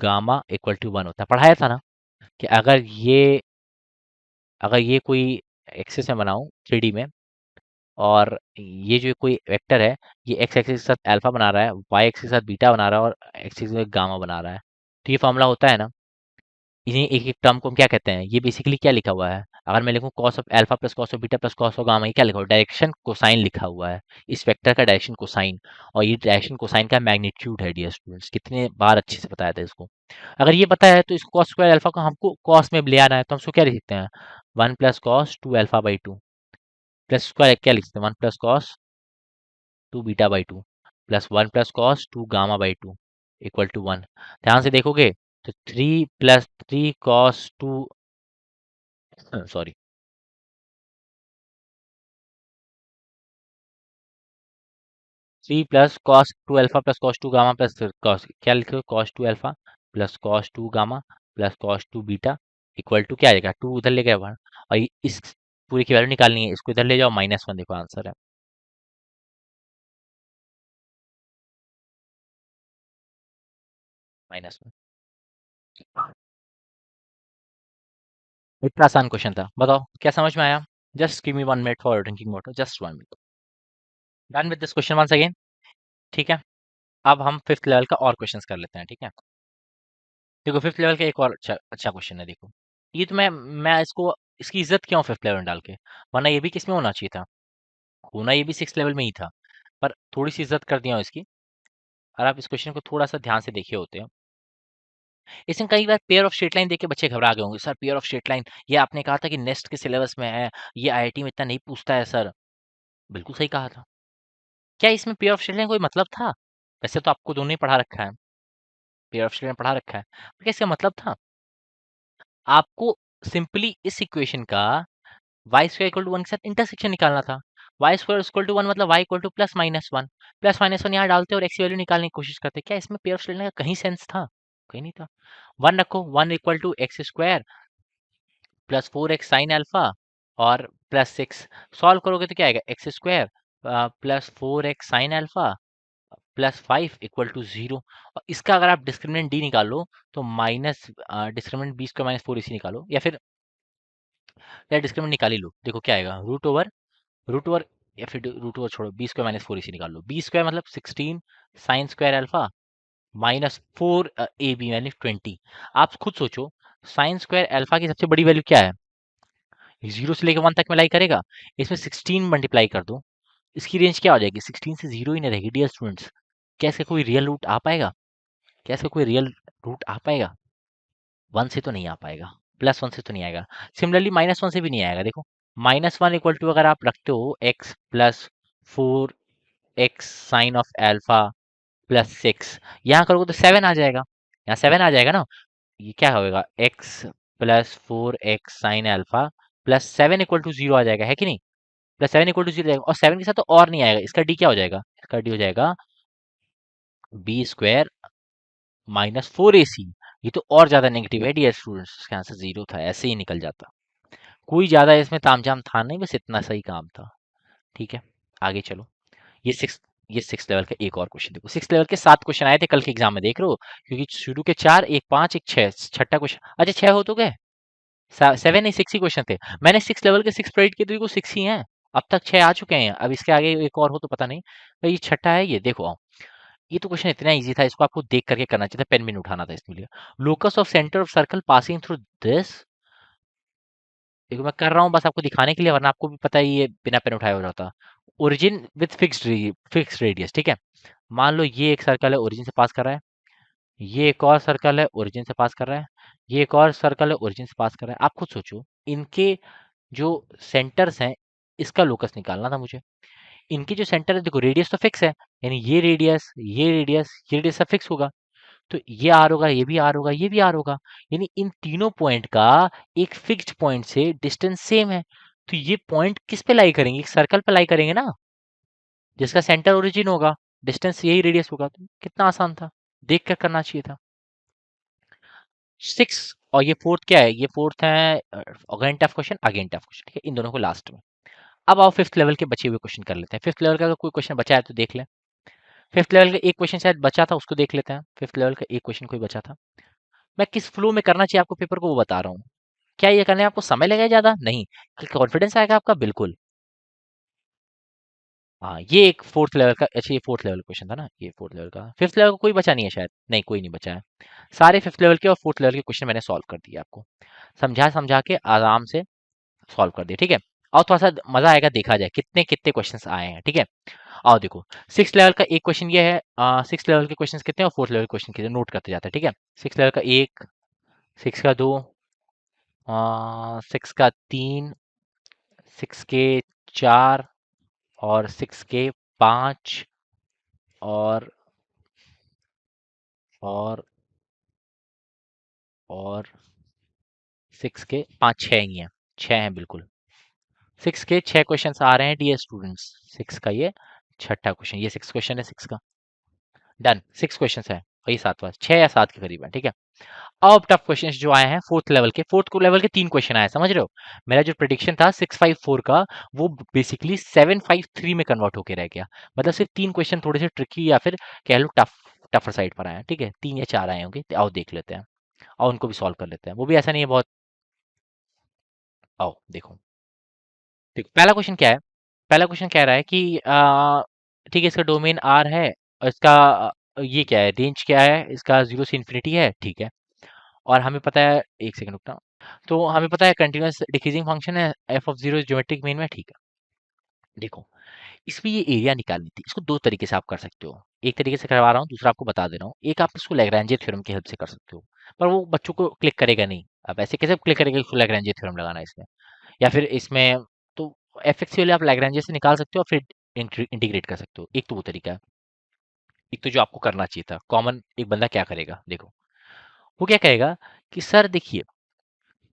gamma equal to 1 होता है। पढ़ाया था ना कि अगर ये कोई एक्सिस में बनाऊं 3D में, और ये जो कोई वेक्टर है, ये एक्स एक्सिस के साथ अल्फा बना रहा है, वाई एक्सिस के साथ बीटा बना रहा है, और एक्सिस के साथ गामा बना रहा है, तो ये फॉर्मूला होता है ना। इन्हीं एक एक टर्म को हम क्या कहते हैं? ये बेसिकली क्या लिखा हुआ है? अगर मैं लिखूं cos of alpha plus cos of beta plus cos of gamma, ये क्या लिखा हुआ है? डायरेक्शन कोसाइन लिखा हुआ है, इस वेक्टर का डायरेक्शन कोसाइन। और ये डायरेक्शन कोसाइन का मैग्नीट्यूड है डियर स्टूडेंट्स। कितने बार अच्छे से बताया था इसको। अगर ये पता है तो इसको कॉस स्क्वायर अल्फा को हमको कॉस में ले आना है, तो हम इसको क्या लिख सकते हैं? 1 plus cos 2 alpha by 2 plus square क्या लिख सकते हैं? 1 plus cos 2 beta by 2 plus 1 plus cos 2 gamma by 2 equal to 1। ध्यान से देखोगे तो 3 plus 3 cos 2, sorry, 3 plus cos 2 alpha plus cos 2 gamma plus cos क्या लिखे हो? Cos 2 alpha plus cos 2 gamma plus cos 2 beta equal to क्या आएगा? 2 उधर ले गए 1, और इस पूरी की वैल्यू निकालनी है, इसको इधर ले जाओ -1, देखो आंसर है -1। इतना आसान क्वेश्चन था, बताओ क्या समझ में आया? Just give me 1 minute for drinking water, just 1 minute. Done with this question once again. ठीक है, अब हम फिफ्थ लेवल का और क्वेश्चंस कर लेते हैं। ठीक है, देखो फिफ्थ लेवल का एक और अच्छा अच्छा क्वेश्चन है। देखो ये तो मैं इसको, इसकी इज्जत क्यों फिफ्थ लेवल में डाल के, वरना ये भी किस में होना चाहिए था? होना ये भी सिक्स लेवल में ही था, पर थोड़ी सी इज्जत कर दिया हूं इसकी। और आप इस क्वेश्चन को थोड़ा सा ध्यान से देखे होते हैं, इसमें कई बार पेयर ऑफ स्ट्रेट लाइन देख के बच्चे घबरा गए होंगे, sir pair of straight line, ये आपने कहा था कि नेक्स्ट के सिलेबस में है, ये आईआईटी में इतना नहीं पूछता है सर। बिल्कुल सही कहा था। क्या इसमें पेयर ऑफ स्ट्रेट लाइन कोई मतलब था? वैसे तो आपको दोनों ही पढ़ा रखा है, पेयर ऑफ स्ट्रेट लाइन पढ़ा रखा है, पर क्या इसका मतलब था? आपको सिंपली इस इक्वेशन का वाई स्क्वायर इक्वल टू 1 के साथ इंटरसेक्शन निकालना था। वाई स्क्वायर इक्वल टू 1 मतलब वाई इक्वल टू +-1, +-1 यहाँ डालते और एक्स की वैल्यू निकालने की कोशिश करते। क्या इसमें पेयर ऑफ स्ट्रेट लाइन का कहीं सेंस था? कहीं नहीं था। 1 रखो, 1 equal to x square plus 4x sine alpha और प्लस 6, सॉल्व करोगे तो क्या आएगा? X square plus 4x sine alpha plus 5 equal to 0। और इसका अगर आप डिस्क्रिमिनेंट डी निकालो तो minus discriminant b square minus 4ac निकालो, या डिस्क्रिमिनेंट निकाल ही लो, देखो क्या आएगा? रूट ओवर, या फिर रूट ओवर छोड़ो, बी स्क्वायर माइनस 4ac निकाल लो। बी स्क्वायर मतलब 16 sine square alpha minus 4 a b यानी 20। आप खुद सोचो, साइन स्क्वायर अल्फा की सबसे बड़ी वैल्यू क्या है? 0 से लेकर 1 तक में लाई करेगा, इसमें 16 मल्टीप्लाई कर दो, इसकी रेंज क्या हो जाएगी? 16 से 0 ही नहीं रहेगी डियर स्टूडेंट्स। क्या इसका कोई रियल रूट आ पाएगा? क्या इसका कोई रियल रूट आ पाएगा? 1 से तो नहीं आ पाएगा, +1 से तो नहीं आएगा, सिमिलरली -1 से भी नहीं आएगा। देखो -1 इक्वल टू अगर आप रखते हो x plus 4x sine of alpha plus 6, यहाँ करोगे तो 7 आ जाएगा, यहाँ 7 आ जाएगा ना। ये क्या होगा? x plus 4x sine alpha plus 7 equal to 0 आ जाएगा, है कि नहीं? +7 इक्वल टू 0 जाएगा, और 7 के साथ तो और नहीं आएगा, इसका d क्या हो जाएगा? इसका d हो जाएगा बी स्क्वायर माइनस 4ac। ये तो और ज्यादा नेगेटिव है डियर स्टूडेंट्स, इसका आंसर 0 था, ऐसे ही निकल जाता। कोई ज्यादा इसमें तामझाम था नहीं, बस इतना सही काम था। ठीक है, आगे चलो। ये सिक्स ये सिक्स लेवल का एक और क्वेश्चन देखो। सिक्स लेवल के 7 क्वेश्चन आए थे कल के एग्जाम में, देख रहे हो? क्योंकि शुरू के 4, एक 5, एक 6, छठा क्वेश्चन, अच्छा 6 हो तो गए, 7 नहीं 6 ही क्वेश्चन थे। मैंने 6 लेवल के 6 प्रोवाइड किए तो देखो 6 ही हैं। अब तक 6 आ चुके हैं, अब इसके आगे एक और हो तो पता नहीं। भाई ये छठा है, ये देखो आओ। ये तो क्वेश्चन इतना इजी था, इसको आपको देख करके करना चाहिए था, पेन भी नहीं उठाना था इसके लिए। Locus of centre of circle passing through this, देखो मैं कर रहा हूँ बस आपको दिखाने के लिए, वरना आपको भी पता है ये बिना पेन उठाए हो जाता। ओरिजिन विथ फिक्स्ड रेडियस, ठीक है। मान लो ये एक सर्कल है, ओरिजिन से पास कर रहा है, ये एक और सर्कल है, ओरिजिन से पास कर रहा है, ये एक और सर्कल है, ओरिजिन से पास कर रहा है। आप खुद सोचो, इनके जो सेंटर्स हैं, इसका लोकस निकालना था मुझे। इनके जो सेंटर है, देखो रेडियस तो फिक्स है, यानी ये रेडियस, ये रेडियस, ये रेडियस सब फिक्स होगा। तो ये आर होगा, ये भी आर होगा, ये भी आर होगा, यानी इन तीनों पॉइंट का एक फिक्स्ड पॉइंट से डिस्टेंस सेम है। तो ये पॉइंट किस पे लाई करेंगे? एक सर्कल पे लाई करेंगे ना, जिसका सेंटर ओरिजिन होगा, डिस्टेंस यही रेडियस होगा। तो कितना आसान था, देख कर करना चाहिए था। सिक्स और ये फोर्थ क्या है, ये फोर्थ है again tough question, again tough question, ठीक है, इन दोनों को लास्ट में। अब आओ फिफ्थ लेवल के बचे हुए क्वेश्चन कर लेते हैं। फिफ्थ लेवल का अगर कोई क्वेश्चन बचा है तो देख लें। फिफ्थ लेवल का एक क्वेश्चन शायद बचा था, उसको देख लेते हैं। फिफ्थ लेवल का एक क्वेश्चन कोई बचा था। मैं किस फ्लो में करना चाहिए आपको पेपर को वो बता रहा हूँ। क्या ये करने में आपको समय लगेगा ज्यादा? नहीं। कॉन्फिडेंस आएगा आपका? बिल्कुल। हाँ, ये एक फोर्थ लेवल का, अच्छा ये फोर्थ लेवल क्वेश्चन था ना, ये फोर्थ लेवल का। फिफ्थ लेवल का कोई बचा नहीं है शायद, नहीं कोई नहीं बचा है। सारे फिफ्थ लेवल के और फोर्थ लेवल के क्वेश्चन मैंने सॉल्व कर दिए आपको, समझा समझा के आराम से सॉल्व कर दिए, ठीक है। और थोड़ा सा मजा आएगा, देखा जाए कितने कितने क्वेश्चंस आए हैं, ठीक है। आओ देखो, सिक्स लेवल का एक क्वेश्चन ये है, सिक्स लेवल के क्वेश्चंस कितने और फोर्थ लेवल क्वेश्चन कितने, नोट करते जाते हैं, ठीक है। सिक्स लेवल का एक, सिक्स का दो, सिक्स का तीन, सिक्स के चार, और सिक्स के पाँच, और और और सिक्स के पाँच, छः ही हैं, छः हैं बिल्कुल। सिक्स के छः क्वेश्चन आ रहे हैं डियर स्टूडेंट्स। सिक्स का ये छठा क्वेश्चन, ये सिक्स क्वेश्चन है सिक्स का। डन, सिक्स क्वेश्चन है, वही सातवां, छः या सात के करीब है, ठीक है। अब टफ क्वेश्चन जो आए हैं फोर्थ लेवल के, फोर्थ को लेवल के तीन क्वेश्चन आए, समझ रहे हो। मेरा जो प्रिडिक्शन था 654 का, वो बेसिकली 753 में कन्वर्ट होके रह गया। मतलब सिर्फ तीन क्वेश्चन थोड़े से ट्रिकी या फिर कह लो टफ, टफर साइड पर आए हैं, ठीक है। तीन या चार आए होंगे, आओ देख लेते हैं और उनको भी सॉल्व कर लेते हैं, वो भी ऐसा नहीं है बहुत। आओ देखो, देखो पहला क्वेश्चन क्या है। पहला क्वेश्चन कह रहा है कि ठीक है, इसका डोमेन आर है और इसका ये क्या है, रेंज क्या है इसका, जीरो से इन्फिनिटी है, ठीक है। और हमें पता है, एक सेकंड रुकना, तो हमें पता है कंटिन्यूअस डिक्रीजिंग फंक्शन है, F of zero geometric mean में, ठीक है। देखो, इसमें ये एरिया निकालनी थी, इसको दो तरीके से आप कर सकते हो। एक तरीके से करवा रहा हूँ, दूसरा आपको बता दे रहा हूँ। एक आप इसको लैग्रेंजे थ्योरम की हेल्प से कर सकते हो, पर वो बच्चों को क्लिक करेगा नहीं। अब ऐसे कैसे क्लिक करेगा इसको लैग्रेंजे थ्योरम लगाना है इसमें, या फिर इसमें, तो एफ एक्स वाले आप लैग्रेंजे से निकाल सकते हो और फिर इंटीग्रेट कर सकते हो। एक तो वो तरीका है। एक तो जो आपको करना चाहिए था कॉमन, एक बंदा क्या करेगा, देखो वो क्या कहेगा कि सर देखिए,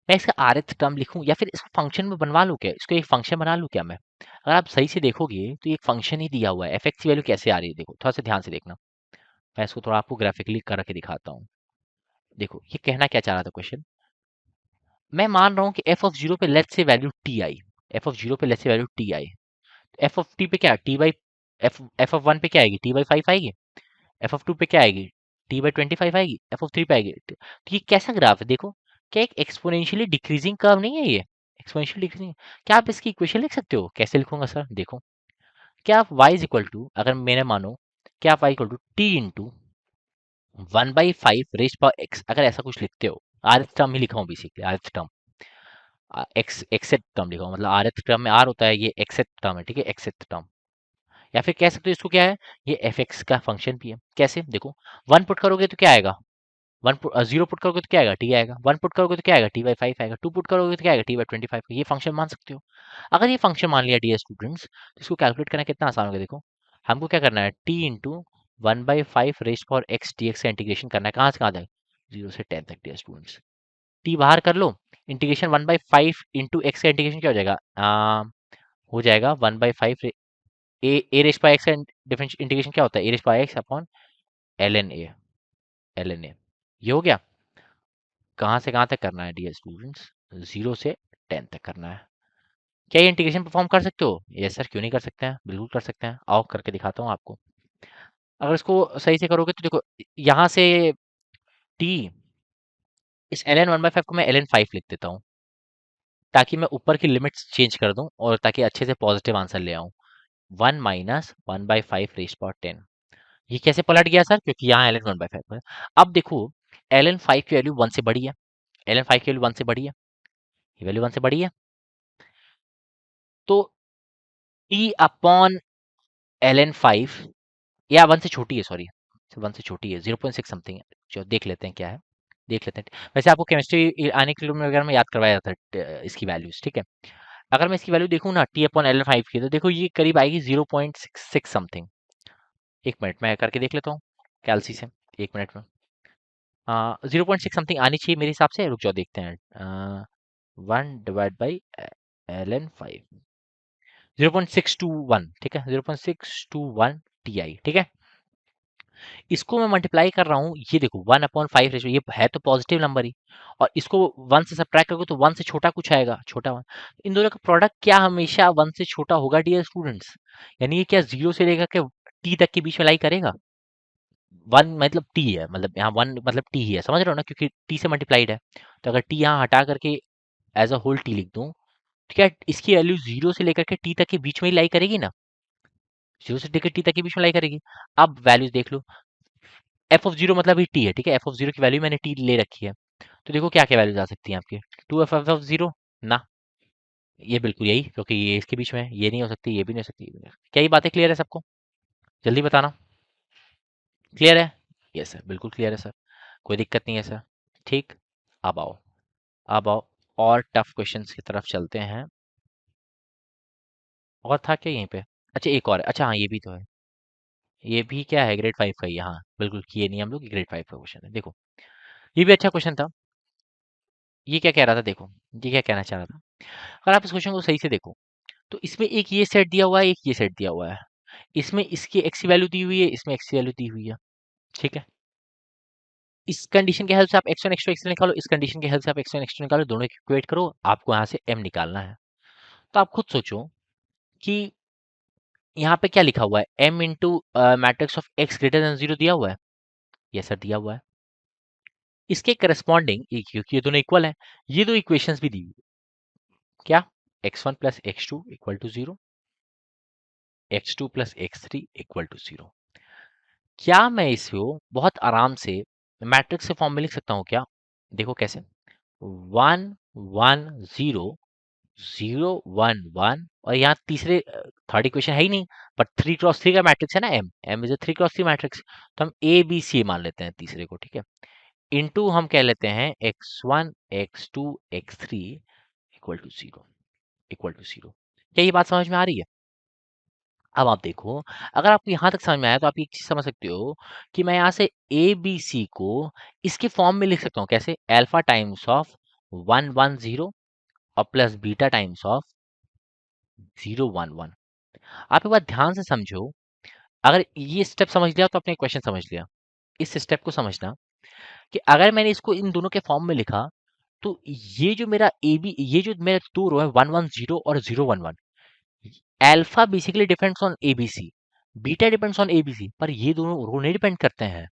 मैं इसका आरएथ टर्म लिखूं या फिर इसको फंक्शन में बनवा लूं, क्या इसको एक फंक्शन बना लूं क्या मैं। अगर आप सही से देखोगे तो ये एक फंक्शन ही दिया हुआ है, एफ एक्स की वैल्यू कैसे आ रही है, देखो थोड़ा सा ध्यान से देखना। मैं इसको थोड़ा आपको ग्राफिकली करके दिखाता हूँ। देखो ये कहना क्या चाह रहा था क्वेश्चन, मैं मान रहा हूँ कि एफ ऑफ जीरो पे लेट से value T I, F of zero पे लेट से value T I, F of T पे क्या T by, F F of one पे क्या आएगी, टी बाई फाइव आएगी। एफ ऑफ टू पे क्या आएगी, टी बाई ट्वेंटी फाइव आएगी। एफ ऑफ थ्री पे आएगी। तो ये कैसा ग्राफ है देखो, क्या एक एक्सपोनेंशियली डिक्रीजिंग कर्व नहीं है ये, एक्सपोनेंशियली डिक्रीजिंग। क्या आप इसकी इक्वेशन लिख सकते हो, कैसे लिखूंगा सर, देखो, क्या आप y इज इक्वल टू, अगर मैंने मानो, क्या आप y equal to t into one by five raise power x, अगर ऐसा कुछ लिखते हो, आर टर्म ही लिखा हूँ basically, R term, X exact term लिखा हूँ, मतलब आर टर्म में आर होता है, ये एक्सेट टर्म है, ठीक है, एक्सेट टर्म। या फिर कह सकते हो इसको क्या है, ये एफ एक्स का फंक्शन भी है। कैसे देखो, वन पुट करोगे तो क्या आएगा, वन जीरो पुट करोगे तो क्या आएगा, टी आएगा। वन पुट करोगे तो क्या आएगा, टी बाई फाइव आएगा। टू पुट करोगे तो क्या आएगा, टी बाई ट्वेंटी फाइव। ये फंक्शन मान सकते हो। अगर ये फंक्शन मान लिया डियर स्टूडेंट्स, तो इसको कैलकुलेट करना कितना आसान होगा, देखो हमको क्या करना है, T into one by five raised for x D x का इंटीग्रेशन करना है, कहाँ से कहाँ तक, जीरो से टेन तक डियर स्टूडेंट्स। टी बाहर कर लो, integration one by five into X का इंटीग्रेशन क्या हो जाएगा, हो जाएगा one by five, A raised pi X का डिफरेंशियल इंटीग्रेशन क्या होता है, A raised pi X upon L N A, L N A. ये हो गया। कहाँ से कहाँ तक करना है डियर स्टूडेंट्स, जीरो से टेन तक करना है। क्या ये इंटीग्रेशन परफॉर्म कर सकते हो, यस सर, क्यों नहीं कर सकते हैं, बिल्कुल कर सकते हैं, आओ करके दिखाता हूँ आपको। अगर इसको सही से करोगे तो देखो, यहाँ से टी, इस l n one by five को मैं एल एन फाइव लिख देता हूँ, ताकि मैं ऊपर की लिमिट्स चेंज कर दूं और ताकि अच्छे से पॉजिटिव आंसर ले आऊं। One minus one by five raise power ten. ये कैसे पलट गया सर, क्योंकि यहाँ l n one by five है। अब देखो, एल एन फाइव की वैल्यू वन से बड़ी है, एल एन फाइव की वैल्यू वन से बड़ी है, ये वैल्यू वन से बड़ी है, तो t upon L n five, या वन से छोटी है, सॉरी वन से छोटी है, 0.6 समथिंग है। जो देख लेते हैं क्या है, देख लेते हैं। वैसे आपको केमिस्ट्री आने के लिए वगैरह में याद करवाया जाता है इसकी वैल्यूज, ठीक है। अगर मैं इसकी वैल्यू देखूँ ना, टी अपॉन एल फाइव की, तो देखो ये करीब आएगी 0.66 समथिंग। एक मिनट मैं करके देख लेता हूँ कैलसी से, एक मिनट में। 0.6 समथिंग आनी चाहिए मेरे हिसाब से, रुक जाओ देखते हैं। One divide by l n five, 0.621, ठीक है, 0.621 टी आई, ठीक है। इसको मैं मल्टीप्लाई कर रहा हूँ, ये देखो 1/5 रेशियो, ये है तो पॉजिटिव नंबर ही, और इसको 1 से सब्ट्रैक्ट करोगे तो 1 से छोटा कुछ आएगा, छोटा 1। इन दोनों का प्रोडक्ट क्या हमेशा 1 से छोटा होगा डियर स्टूडेंट्स? यानी ये क्या 0 से लेकर के t तक के बीच में लाई करेगा? 1 मतलब t है, मतलब यहाँ 1 मतलब t ही है, समझ रहे हो ना, क्योंकि t से मल्टीप्लाइड है। तो अगर t यहाँ हटा करके एज अ होल t लिख दूं, ठीक है, इसकी वैल्यू 0 से लेकर के t तक के बीच में ही लाई करेगी ना, 0 से लेकर t तक के बीच में लाई करेगी। अब वैल्यूज देख लो, एफ ऑफ जीरो मतलब ही टी है, ठीक है, एफ ऑफ जीरो की वैल्यू मैंने टी ले रखी है। तो देखो क्या क्या वैल्यूज आ सकती हैं आपकी, 2 एफ ऑफ जीरो ना, ये बिल्कुल यही, क्योंकि ये इसके बीच में है, ये नहीं हो सकती, ये भी नहीं हो सकती, ये भी नहीं हो सकती। क्या ये बातें क्लियर है सबको? जल्दी बताना, क्लियर है? यस सर, बिल्कुल क्लियर है सर, कोई दिक्कत नहीं है सर। ठीक, अब आओ, अब आओ, और टफ क्वेश्चंस की तरफ चलते हैं। और था क्या यहीं पे? अच्छा एक और है, अच्छा हाँ ये भी तो है, ये भी क्या है, ग्रेड 5 का ही है, हाँ बिल्कुल किए नहीं हम लोग, ग्रेड 5 का क्वेश्चन है, देखो ये भी अच्छा क्वेश्चन था। ये क्या कह रहा था, देखो ये क्या कहना चाह रहा था, अगर आप इस क्वेश्चन को सही से देखो, तो इसमें एक ये सेट दिया हुआ है, एक ये सेट दिया हुआ है, इसमें इसकी एक्स की वैल्यू दी हुई है, इसमें एक्स की वैल्यू दी हुई है, ठीक है। इस कंडीशन के हेल्प से आप x1 x2 x3 निकालो, इस कंडीशन के हेल्प से आप x1 x2 निकालो, दोनों की इक्वेट करो, आपको यहाँ से m निकालना है। तो आप खुद सोचो कि यहाँ पे क्या लिखा हुआ है, m into matrix of x greater than 0 दिया हुआ है, ये सर दिया हुआ है। इसके करस्पॉन्डिंग, क्योंकि ये दोनों इक्वल है, ये दो इक्वेशंस भी दी हुई है, क्या, x1 प्लस x2 इक्वल टू 0, x2 प्लस x3 इक्वल टू 0। क्या मैं इसको बहुत आराम से मैट्रिक्स के फॉर्म में लिख सकता हूँ क्या? देखो कैसे, 1 1 0 0 1 1, और यहाँ तीसरे थर्ड इक्वेशन है ही नहीं, पर 3 क्रॉस 3 का मैट्रिक्स है ना, m is a 3 cross 3 matrix, तो हम ए बी सी मान लेते हैं तीसरे को, ठीक है। इनटू हम कह लेते हैं x1 x2 x3 equal to 0, equal to 0। क्या ये बात समझ में आ रही है? अब आप देखो, अगर आपको यहाँ तक समझ में आया तो आप एक चीज समझ सकते हो कि मैं यहाँ से ए बी सी को इसके फॉर्म में लिख सकता हूँ, कैसे, अल्फा टाइम्स ऑफ 1 1 0 और प्लस बीटा टाइम्स ऑफ 0 1 1। आप एक बात ध्यान से समझो, अगर ये स्टेप समझ लिया तो आपने क्वेश्चन समझ लिया। इस स्टेप को समझना कि अगर मैंने इसको इन दोनों के फॉर्म में लिखा, तो ये जो मेरा ए बी, ये जो मेरा दो रो है 1 1 0 और 0 1 1, alpha basically depends on ABC, beta depends on ABC, पर ये दोनों रो नहीं डिपेंड करते हैं।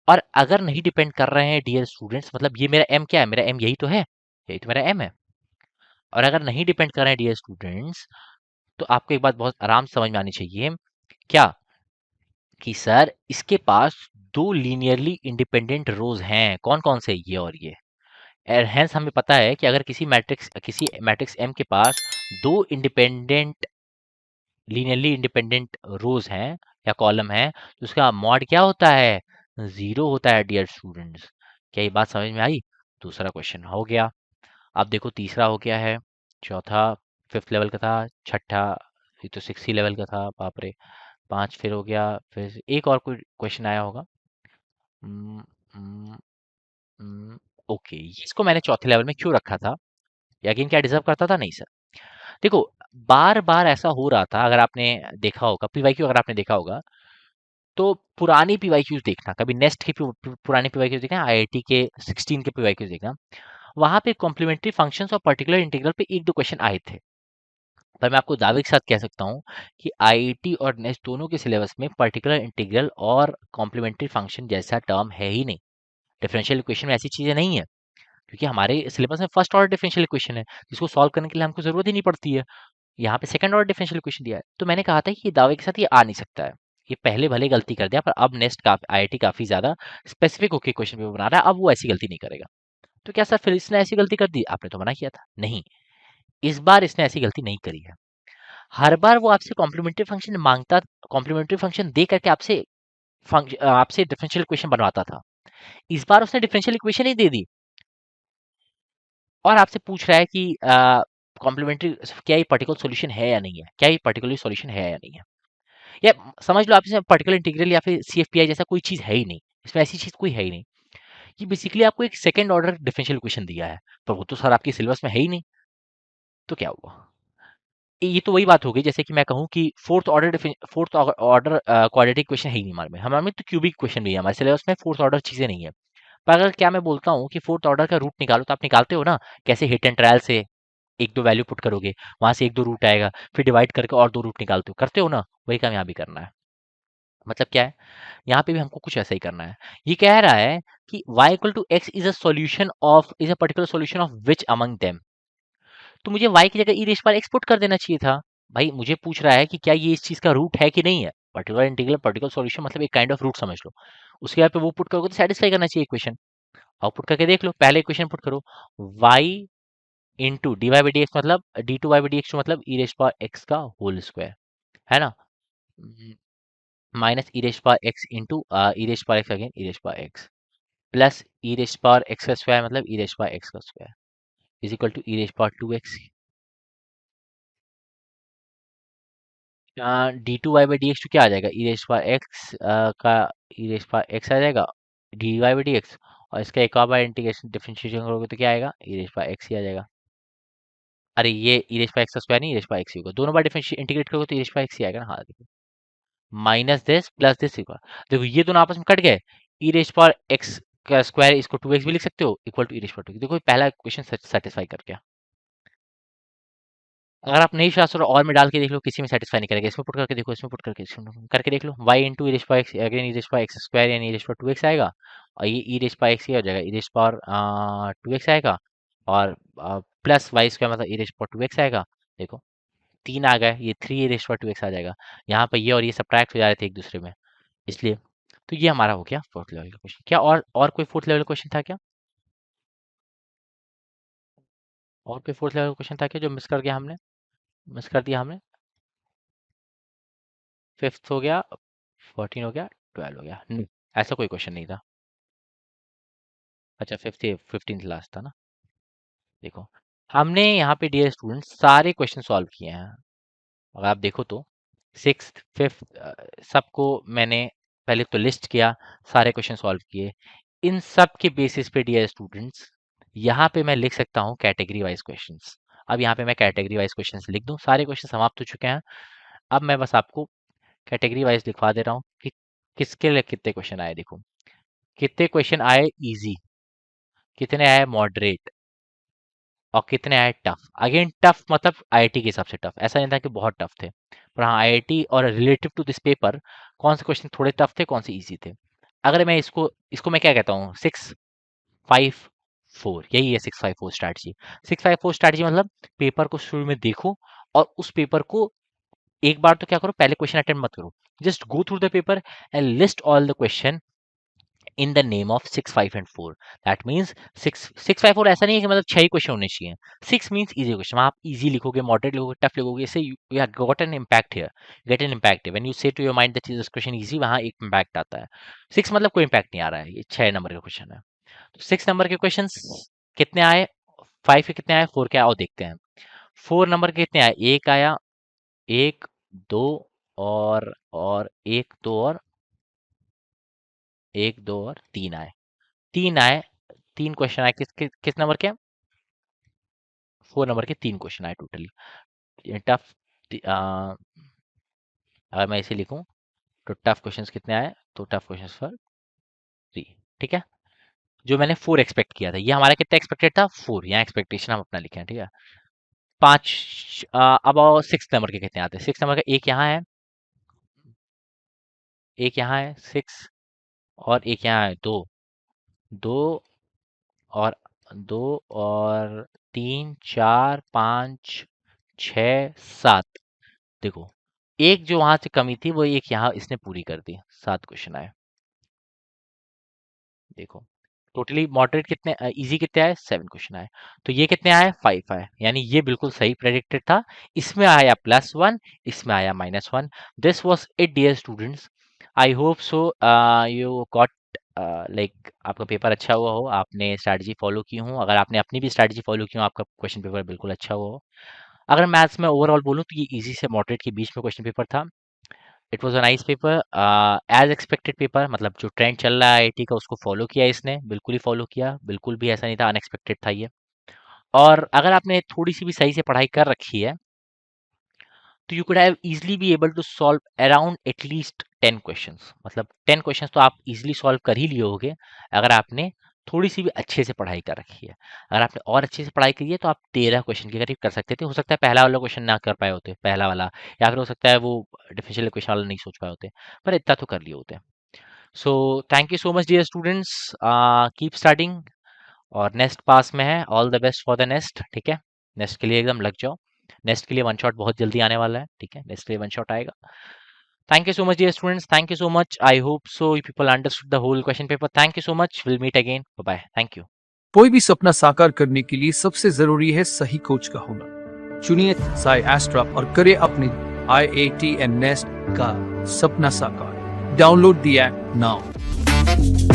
और अगर नहीं डिपेंड कर रहे हैं डियर स्टूडेंट्स, मतलब ये मेरा एम क्या है, मेरा एम यही तो है, यही तो मेरा एम है। और अगर नहीं डिपेंड कर रहे हैं डियर स्टूडेंट्स, तो आपको एक बात बहुत आराम से समझ में आनी चाहिए, क्या, कि सर इसके पास दो लीनियरली इंडिपेंडेंट रोज हैं, कौन कौन से, ये और ये। और हेंस हमें पता है कि अगर किसी मैट्रिक्स एम के पास दो इंडिपेंडेंट लीनियरली इंडिपेंडेंट रोज हैं या कॉलम है, तो उसका मॉड क्या होता है, 0 होता है डियर स्टूडेंट्स। क्या ये बात समझ में आई? दूसरा क्वेश्चन हो गया। अब देखो तीसरा हो गया है, चौथा 5th लेवल का था, छठा ये तो 6th लेवल का था, बाप रे, 5 फिर हो गया, फिर एक और कोई क्वेश्चन आया होगा। हम्म, हम्म, हम्म, ओके, इसको मैंने चौथे लेवल में क्यों रखा था, यकीन क्या डिजर्व करता था? नहीं सर, देखो बार बार ऐसा हो रहा था, अगर आपने देखा होगा पीवाईक्यू, अगर आपने देखा होगा तो पुरानी पीवाईक्यूज देखना, कभी नेस्ट के पुराने पीवाईक्यूज देखना, आईआईटी के 16 के पीवाईक्यूज देखना, वहां पे कॉम्प्लीमेंट्री फंक्शंस और पर्टिकुलर इंटीग्रल पे एक दो क्वेश्चन आए थे। पर मैं आपको दावे के साथ कह सकता हूँ कि आईआईटी और नेस्ट दोनों के सिलेबस में पर्टिकुलर इंटीग्रल और कॉम्प्लीमेंट्री फंक्शन जैसा टर्म है ही नहीं। डिफरेंशियल इक्वेशन में ऐसी चीजें नहीं है, क्योंकि हमारे सिलेबस में फर्स्ट ऑर्डर डिफरेंशियल इक्वेशन है, जिसको सॉल्व करने के लिए हमको जरूरत ही नहीं पड़ती है। यहाँ पे सेकंड ऑर्डर डिफरेंशियल इक्वेशन दिया है, तो मैंने कहा था कि ये दावे के साथ ये आ नहीं सकता है। ये पहले भले गलती कर दिया, पर अब नेक्स्ट का आईआईटी काफी ज्यादा स्पेसिफिक होकर क्वेश्चन पेपर बना रहा है, अब वो ऐसी गलती नहीं करेगा। तो क्या सर फिर इसने ऐसी गलती कर दी? आपने तो मना किया था, नहीं, इस बार इसने ऐसी गलती नहीं करी है। हर बार वो आपसे कॉम्प्लीमेंट्री फंक्शन मांगता, कॉम्प्लीमेंट्री फंक्शन दे करके आपसे डिफरेंशियल इक्वेशन बनवाता था। इस बार उसने डिफरेंशियल इक्वेशन ही दे दी, और आपसे पूछ रहा है कि कॉम्प्लीमेंट्री क्या ये पर्टिकुलर सॉल्यूशन है या नहीं है, क्या ये पर्टिकुलर सॉल्यूशन है या नहीं है, या समझ लो आप इसे पर्टिकुलर इंटीग्रल या फिर सीएफपीआई जैसा कोई चीज है ही नहीं, इसमें ऐसी चीज कोई है ही नहीं। ये बेसिकली आपको एक सेकंड ऑर्डर डिफरेंशियल इक्वेशन दिया है, पर वो तो सर आपके सिलेबस में है ही नहीं, तो क्या हुआ? ये तो वही बात हो गई जैसे कि मैं कहूँ कि फोर्थ ऑर्डर क्वाड्रेटिक क्वेश्चन है ही नहीं हमारे में, हमारे में तो क्यूबिक क्वेश्चन भी है, हमारे सिलेबस में फोर्थ ऑर्डर चीजें नहीं है। पर अगर क्या मैं बोलता हूँ कि फोर्थ ऑर्डर का रूट निकालो, तो आप निकालते हो ना, कैसे हिट एंड ट्रायल से एक दो वैल्यू पुट करोगे, वहां से एक दो रूट आएगा, फिर डिवाइड करके और दो रूट निकालते हो, करते हो ना, वही काम यहाँ भी करना है। मतलब क्या है, यहाँ पे भी हमको कुछ ऐसा ही करना है। ये कह रहा है कि y equal to x is a particular solution of which among them. तो मुझे y की जगह ई रेश पर एक्स पुट कर देना चाहिए था। भाई मुझे पूछ रहा है कि क्या ये इस चीज का रूट है कि नहीं है। पर्टिकुलर इंटीग्रल पर्टिकुलर सॉल्यूशन मतलब एक काइंड ऑफ रूट समझ लो। उसके बाद पे वो पुट करोगे तो सेटिस्फाई करना चाहिए इक्वेशन। और पुट करके देख लो, पहले इक्वेशन पुट करो, y into D Y by D X मतलब D two Y by D X मतलब ई रेश पर एक्स का होल स्क्वायर, है ना, माइनस ई raise power x into E raise power x again ई raise power x plus ई raise power x का square मतलब E raise power x का square is equal to e raise power two x. D two Y by D x क्या आ जाएगा, ई raise power x का ई raise power x आ जाएगा d Y by D x, और इसका एक और बार इंटीग्रेशन डिफरेंशिएशन करोगे तो क्या आएगा, ई रेश पर एक्स ही आ जाएगा। अरे ये ई रेश पर एक्स का स्क्वायर नहीं, ई रेश पर एक्स ही होगा, दोनों बार डिफरेंशिएट इंटीग्रेट करोगे तो ई रेश पर एक्स ही आएगा ना। हाँ देखो, minus this plus this equal, देखो ये दोनों आपस में कट गए, ई रेश पर एक्स का स्क्वायर इसको टू एक्स भी लिख सकते हो equal to e raise power to. देखो पहला क्वेश्चन सेटिस्फाई कर गया। अगर आप नई शास्त्र और में डाल के देख लो, किसी में सेटिस्फाई नहीं करेगा, इसमें पुट करके देखो, इसमें पुट करके करके देख लो, Y into E raise power x again ई रेश पर एक्स स्क्वायर यानी ई रेश पर टू एक्स आएगा, और ये ई रेश पर एक्स ही हो जाएगा, ई रेश पर टू एक्स आएगा, और प्लस वाई स्क्वायर मतलब E raise power two x आएगा। देखो तीन आ गए, ये थ्री ई रेश पर टू एक्स आ जाएगा। यहाँ पर ये और ये सब्ट्रैक्ट हो जा रहे थे एक दूसरे में, इसलिए। तो ये हमारा हो गया फोर्थ लेवल का क्वेश्चन। क्या और कोई फोर्थ लेवल क्वेश्चन था क्या, और कोई फोर्थ लेवल क्वेश्चन था क्या जो मिस कर गया हमने, मिस कर दिया हमने। फिफ्थ हो गया, 14 हो गया, 12 हो गया, नहीं ऐसा कोई क्वेश्चन नहीं था। अच्छा फिफ्थ 15 लास्ट था ना। देखो हमने यहाँ पे डियर स्टूडेंट सारे क्वेश्चन सॉल्व किए हैं, अगर आप देखो तो सिक्स फिफ्थ सबको मैंने पहले तो लिस्ट किया, सारे क्वेश्चन सॉल्व किए। इन सब के बेसिस पे डियर स्टूडेंट्स यहाँ पे मैं लिख सकता हूँ कैटेगरी वाइज क्वेश्चंस। अब यहाँ पे मैं कैटेगरी वाइज क्वेश्चंस लिख दूँ, सारे क्वेश्चन समाप्त हो चुके हैं। अब मैं बस आपको कैटेगरी वाइज लिखवा दे रहा हूँ कि किसके लिए कितने क्वेश्चन आए। देखो कितने क्वेश्चन आए इजी, कितने आए मॉडरेट, और कितने आए टफ। अगेन टफ मतलब आईआईटी के हिसाब से टफ, ऐसा नहीं था कि बहुत टफ थे, पर हाँ आईआईटी और रिलेटिव टू दिस पेपर कौन से क्वेश्चन थोड़े टफ थे, कौन से इजी थे। अगर मैं इसको इसको मैं क्या कहता हूँ, 6-5-4, यही है 6-5-4 स्ट्रैटेजी। 6-5-4 स्ट्रैटेजी मतलब पेपर को शुरू में देखो, और उस पेपर को एक बार तो क्या करो, पहले क्वेश्चन अटेम्प्ट मत करो, just go through the paper and list all the question in the name of 6-5 and 4। That means 6-6-5-4 ऐसा नहीं है कि मतलब 6 ही क्वेश्चन होने चाहिए। 6 मीन्स इजी क्वेश्चन, आप इजी लिखोगे, मॉडरेट लिखोगे, टफ लिखोगे, इससे you got an impact here, get an impact when you say to your mind that this question easy, वहां एक इम्पैक्ट आता है। 6 मतलब कोई इम्पैक्ट नहीं आ रहा है, ये 6 नंबर का क्वेश्चन है। तो 6 नंबर के क्वेश्चन कितने आए, 5 के कितने आए, 4 के आए, और देखते हैं 4 नंबर के कितने आए। एक आया, एक, दो, और एक, दो, और एक, दो, और तीन आए, तीन आए, तीन क्वेश्चन आए, किस नंबर के, 4 नंबर के तीन क्वेश्चन आए टोटली। टफ, अगर मैं इसे लिखूं तो टफ क्वेश्चंस कितने आए, तो टफ क्वेश्चंस फॉर 3, ठीक है। जो मैंने 4 एक्सपेक्ट किया था, ये हमारा कितना एक्सपेक्टेड था, 4, यहाँ एक्सपेक्टेशन हम अपना लिखे हैं, ठीक है। 5, अब और 6 नंबर के कितने आते हैं, 6 नंबर का एक यहाँ है, एक यहाँ है 6, और एक यहाँ है 2, 2, और 2, और 3, 4, 5, 6, 7। देखो एक जो वहां से कमी थी वो एक यहाँ इसने पूरी कर दी, 7 क्वेश्चन आए। देखो टोटली मॉडरेट कितने, इजी कितने आए, 7 क्वेश्चन आए। तो ये कितने आए, 5 आए, यानी ये बिल्कुल सही प्रेडिक्टेड था। इसमें आया +1, इसमें आया -1। This was it dear students, I hope so you got like आपका पेपर अच्छा हुआ हो, आपने स्ट्रैटेजी फॉलो की हो, अगर आपने अपनी भी स्ट्रैटेजी फॉलो की हो आपका क्वेश्चन पेपर बिल्कुल अच्छा हुआ हो। अगर मैथ्स में ओवरऑल बोलूँ तो ये इजी से मॉडरेट के बीच में क्वेश्चन पेपर था। It was a nice paper, as expected paper, मतलब जो ट्रेंड चल रहा है आईआईटी का उसको फॉलो किया इसने, बिल्कुल ही फॉलो किया, बिल्कुल भी ऐसा नहीं था अनएक्सपेक्टेड था ये। और अगर आपने थोड़ी सी भी सही से पढ़ाई कर रखी है तो you could have easily be able to solve around at least 10 questions, मतलब 10 क्वेश्चंस तो आप इजीली सॉल्व कर ही लिए होगे अगर आपने थोड़ी सी भी अच्छे से पढ़ाई कर रखी है। अगर आपने और अच्छे से पढ़ाई करी है तो आप 13 क्वेश्चन के करीब कर सकते थे। हो सकता है पहला वाला क्वेश्चन ना कर पाए होते, पहला वाला, या फिर हो सकता है वो डिफरेंशियल इक्वेशन वाला नहीं सोच पाए होते, पर इतना तो कर लिए होते। So thank you so much dear students, keep starting, और नेक्स्ट पास में है, all the best for the next. ठीक है, नेक्स्ट के लिए एकदम लग जाओ, नेक्स्ट के लिए वन शॉट बहुत जल्दी आने वाला है। ठीक है, नेक्स्ट के लिए वन शॉट आएगा। Thank you so much, dear students. Thank you so much. I hope so you people understood the whole question paper. Thank you so much. We'll meet again. Bye bye. Thank you. कोई भी सपना साकार करने के लिए सबसे जरूरी है सही कोच का होना। चुनिए साई एस्ट्रा और करें अपने IIT एंड नेस्ट का सपना साकार। Download the app now.